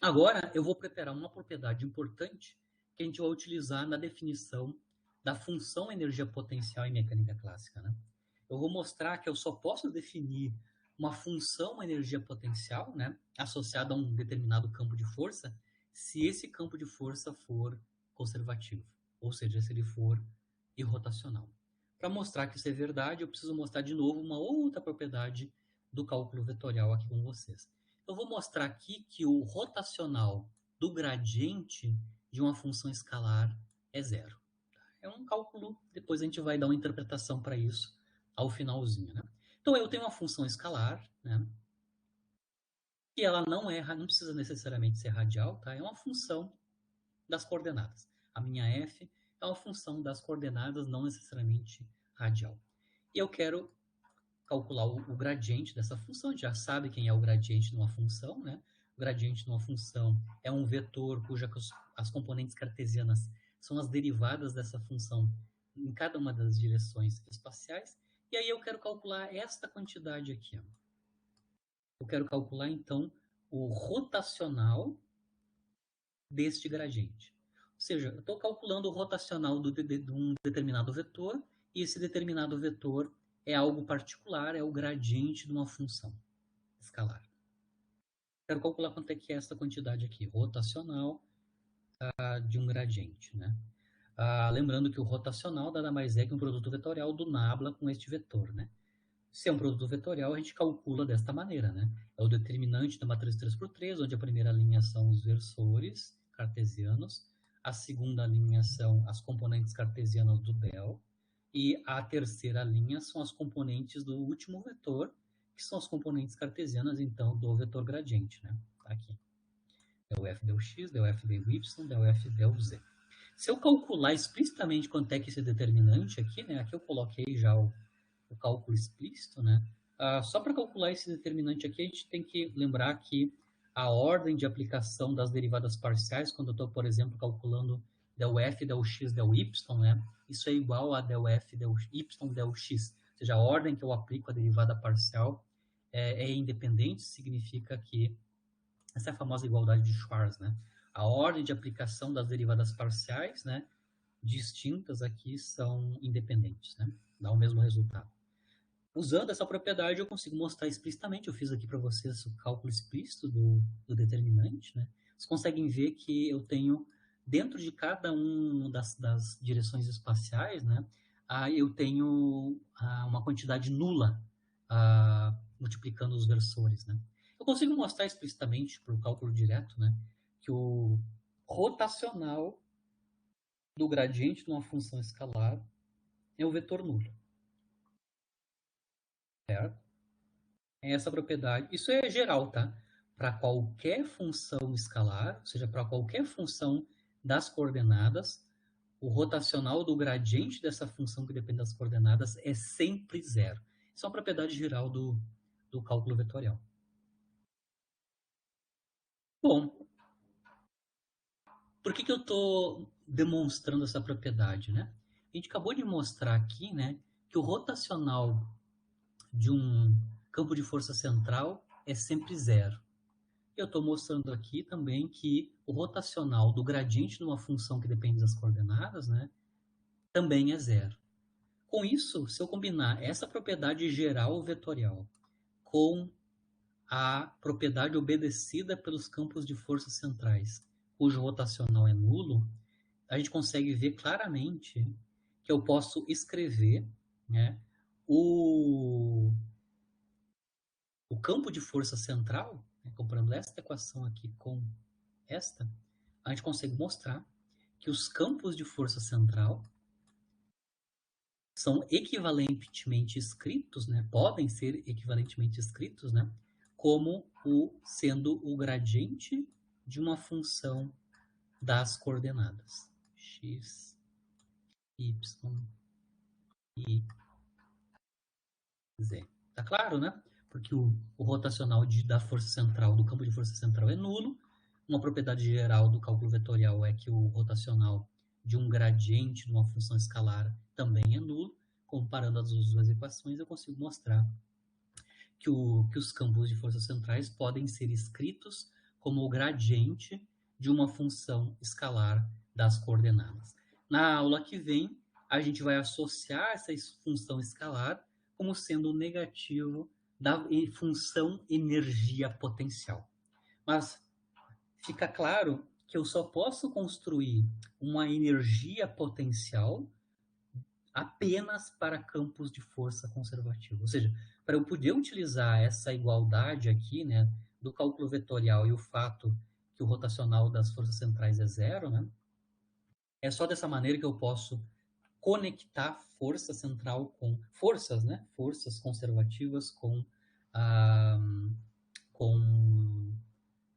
Agora, eu vou preparar uma propriedade importante que a gente vai utilizar na definição da função energia potencial em mecânica clássica, né? Eu vou mostrar que eu só posso definir uma função energia potencial, né, associada a um determinado campo de força, se esse campo de força for conservativo, ou seja, se ele for irrotacional. Para mostrar que isso é verdade, eu preciso mostrar de novo uma outra propriedade do cálculo vetorial aqui com vocês. Eu vou mostrar aqui que o rotacional do gradiente de uma função escalar é zero. É um cálculo, depois a gente vai dar uma interpretação para isso ao finalzinho, né? Então eu tenho uma função escalar, né? Que ela não precisa necessariamente ser radial, tá? É uma função das coordenadas. A minha f é uma função das coordenadas, não necessariamente radial. E eu quero calcular o gradiente dessa função. A gente já sabe quem é o gradiente de uma função, né? O gradiente de uma função é um vetor cujas as componentes cartesianas são as derivadas dessa função em cada uma das direções espaciais. E aí eu quero calcular esta quantidade aqui. Ó. Eu quero calcular, então, o rotacional deste gradiente. Ou seja, eu estou calculando o rotacional de um determinado vetor, e esse determinado vetor é algo particular, é o gradiente de uma função escalar. Quero calcular quanto é que é essa quantidade aqui, rotacional de um gradiente, né? Lembrando que o rotacional nada mais é que um produto vetorial do nabla com este vetor, né? Se é um produto vetorial, a gente calcula desta maneira, né? É o determinante da matriz 3x3, onde a primeira linha são os versores cartesianos, a segunda linha são as componentes cartesianas do del, e a terceira linha são as componentes do último vetor, que são as componentes cartesianas, então, do vetor gradiente, né? Aqui. Del f, del x, del f, del y, del f, del z. Se eu calcular explicitamente quanto é que esse determinante aqui, né? Aqui eu coloquei já o cálculo explícito, né? Só para calcular esse determinante aqui, a gente tem que lembrar que a ordem de aplicação das derivadas parciais, quando eu estou, por exemplo, calculando del f, del x, del y, né? Isso é igual a del f, del y, del x. Ou seja, a ordem que eu aplico a derivada parcial é independente, significa que essa é a famosa igualdade de Schwarz, né? A ordem de aplicação das derivadas parciais, né, distintas aqui são independentes, né? Dá o mesmo resultado. Usando essa propriedade, eu consigo mostrar explicitamente. Eu fiz aqui para vocês o cálculo explícito do determinante, né? Vocês conseguem ver que eu tenho, dentro de cada uma das direções espaciais, né? Eu tenho uma quantidade nula multiplicando os versores, né? Eu consigo mostrar explicitamente, por cálculo direto, né? Que o rotacional do gradiente de uma função escalar é o vetor nulo. Certo? É essa propriedade. Isso é geral, tá? Para qualquer função escalar, ou seja, para qualquer função das coordenadas, o rotacional do gradiente dessa função que depende das coordenadas é sempre zero. Isso é uma propriedade geral do cálculo vetorial. Bom, por que eu estou demonstrando essa propriedade, né? A gente acabou de mostrar aqui, né, que o rotacional de um campo de força central é sempre zero. Eu estou mostrando aqui também que o rotacional do gradiente de uma função que depende das coordenadas, né, também é zero. Com isso, se eu combinar essa propriedade geral vetorial com a propriedade obedecida pelos campos de forças centrais, cujo rotacional é nulo, a gente consegue ver claramente que eu posso escrever, né, o campo de força central, né, comparando esta equação aqui com esta, a gente consegue mostrar que os campos de força central são equivalentemente escritos, né, podem ser equivalentemente escritos, né, como sendo o gradiente de uma função das coordenadas x, y e z. Tá claro, né? Porque o rotacional da força central, do campo de força central é nulo. Uma propriedade geral do cálculo vetorial é que o rotacional de um gradiente de uma função escalar também é nulo. Comparando as duas equações, eu consigo mostrar que os campos de forças centrais podem ser escritos como o gradiente de uma função escalar das coordenadas. Na aula que vem, a gente vai associar essa função escalar como sendo o negativo da função energia potencial. Mas fica claro que eu só posso construir uma energia potencial apenas para campos de força conservativa. Ou seja, para eu poder utilizar essa igualdade aqui, né, do cálculo vetorial e o fato que o rotacional das forças centrais é zero, né, é só dessa maneira que eu posso conectar força central com forças, né, forças conservativas ah, com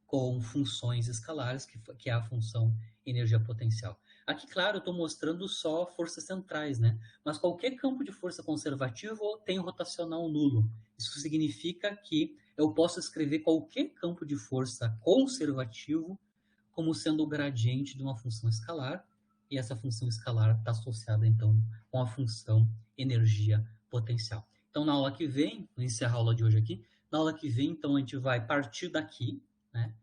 com funções escalares, que é a função energia potencial. Aqui, claro, eu estou mostrando só forças centrais, né? Mas qualquer campo de força conservativo tem rotacional nulo. Isso significa que eu posso escrever qualquer campo de força conservativo como sendo o gradiente de uma função escalar, e essa função escalar está associada, então, com a função energia potencial. Então, na aula que vem, vou encerrar a aula de hoje aqui, na aula que vem, então, a gente vai partir daqui, né?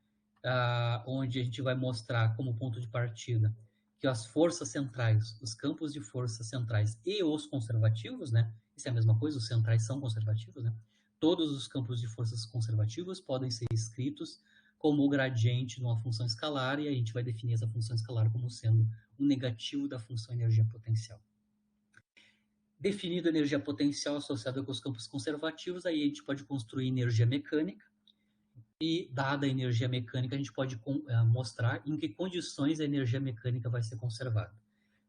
Onde a gente vai mostrar como ponto de partida que as forças centrais, os campos de forças centrais e os conservativos, né? Isso é a mesma coisa, os centrais são conservativos, né? Todos os campos de forças conservativos podem ser escritos como o gradiente de uma função escalar, e a gente vai definir essa função escalar como sendo o negativo da função energia potencial. Definido a energia potencial associada com os campos conservativos, aí a gente pode construir energia mecânica, e dada a energia mecânica, a gente pode mostrar em que condições a energia mecânica vai ser conservada.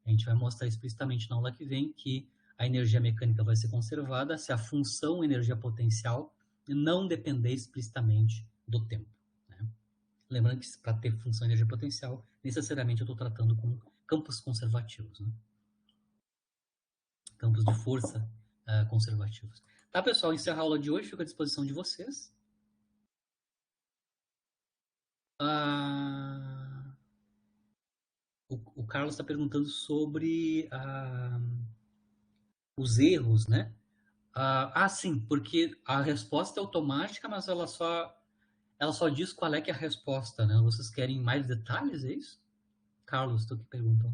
A gente vai mostrar explicitamente na aula que vem que a energia mecânica vai ser conservada se a função energia potencial não depender explicitamente do tempo. Né? Lembrando que para ter função energia potencial, necessariamente eu estou tratando com campos conservativos. Né? Campos de força conservativos. Tá, pessoal? Encerro a aula de hoje, fico à disposição de vocês. O Carlos está perguntando sobre os erros, né? Sim, porque a resposta é automática, mas ela só diz qual é que é a resposta, né? Vocês querem mais detalhes, é isso? Carlos, tu que perguntou.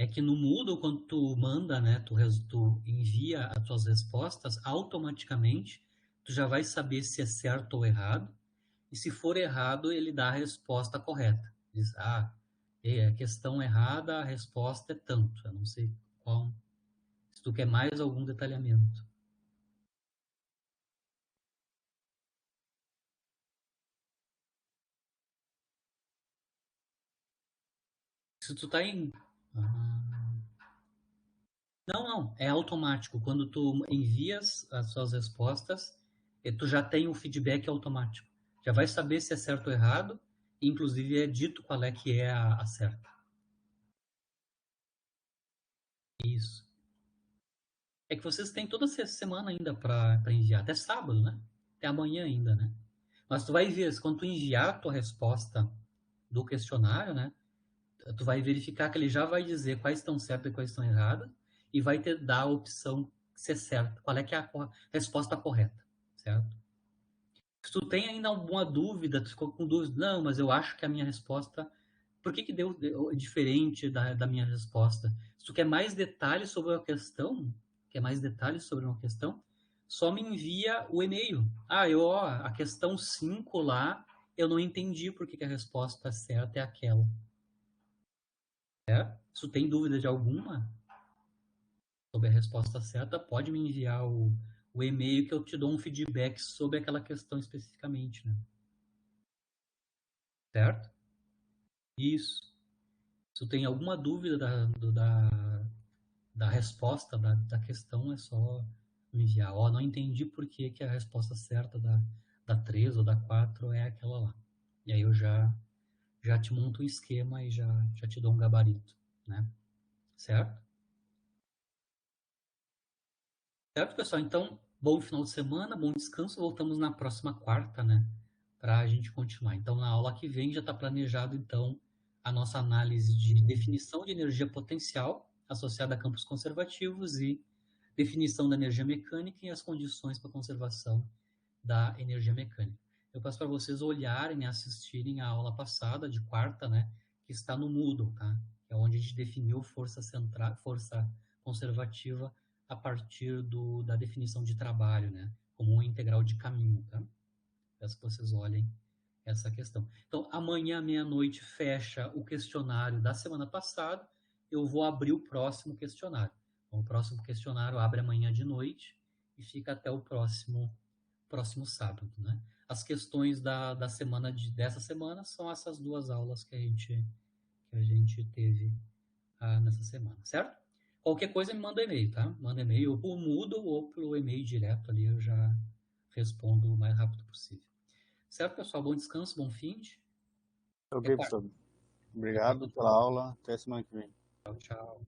É que no Moodle, quando tu manda, né, tu envia as tuas respostas, automaticamente tu já vai saber se é certo ou errado. E se for errado, ele dá a resposta correta. Diz, é a questão errada, a resposta é tanto. Eu não sei qual. Se tu quer mais algum detalhamento. Se tu tá em. Ah, não, não, é automático. Quando tu envias as suas respostas, tu já tem o feedback automático. Já vai saber se é certo ou errado, e inclusive é dito qual é que é a certa. Isso. É que vocês têm toda essa semana ainda para enviar, até sábado, né? Até amanhã ainda, né? Mas tu vai ver, quando tu enviar a tua resposta do questionário, né? Tu vai verificar que ele já vai dizer quais estão certas e quais estão erradas, e vai te dar a opção se é certa, qual é que é a resposta correta, certo? Se tu tem ainda alguma dúvida, tu ficou com dúvida, não, mas eu acho que a minha resposta, por que deu diferente da minha resposta? Se tu quer mais detalhes sobre a questão, quer mais detalhes sobre uma questão, só me envia o e-mail. A questão 5 lá, eu não entendi por que a resposta certa é aquela. Se tu tem dúvida de alguma sobre a resposta certa, pode me enviar o e-mail que eu te dou um feedback sobre aquela questão especificamente, né? Certo? Isso. Se tu tem alguma dúvida da resposta da questão, é só me enviar. Não entendi por que a resposta certa da 3 ou da 4 é aquela lá. E aí eu já te monto um esquema e já te dou um gabarito, né? Certo? Certo, pessoal? Então, bom final de semana, bom descanso. Voltamos na próxima quarta, né? Para a gente continuar. Então, na aula que vem já está planejado, então, a nossa análise de definição de energia potencial associada a campos conservativos e definição da energia mecânica e as condições para conservação da energia mecânica. Eu peço para vocês olharem e assistirem a aula passada, de quarta, né? Que está no Moodle, tá? Que é onde a gente definiu força conservativa a partir da definição de trabalho, né? Como uma integral de caminho, tá? Peço que vocês olhem essa questão. Então, amanhã, meia-noite, fecha o questionário da semana passada. Eu vou abrir o próximo questionário. Então, o próximo questionário abre amanhã de noite e fica até o próximo sábado, né? As questões da semana dessa semana são essas duas aulas que a gente teve nessa semana, certo? Qualquer coisa me manda e-mail, tá? Manda e-mail ou por Moodle ou pelo e-mail direto ali, eu já respondo o mais rápido possível. Certo, pessoal? Bom descanso, bom fim de. Ok, Até quarta. professor. Até Obrigado quarta. pela aula. Até semana que vem. Tchau, tchau.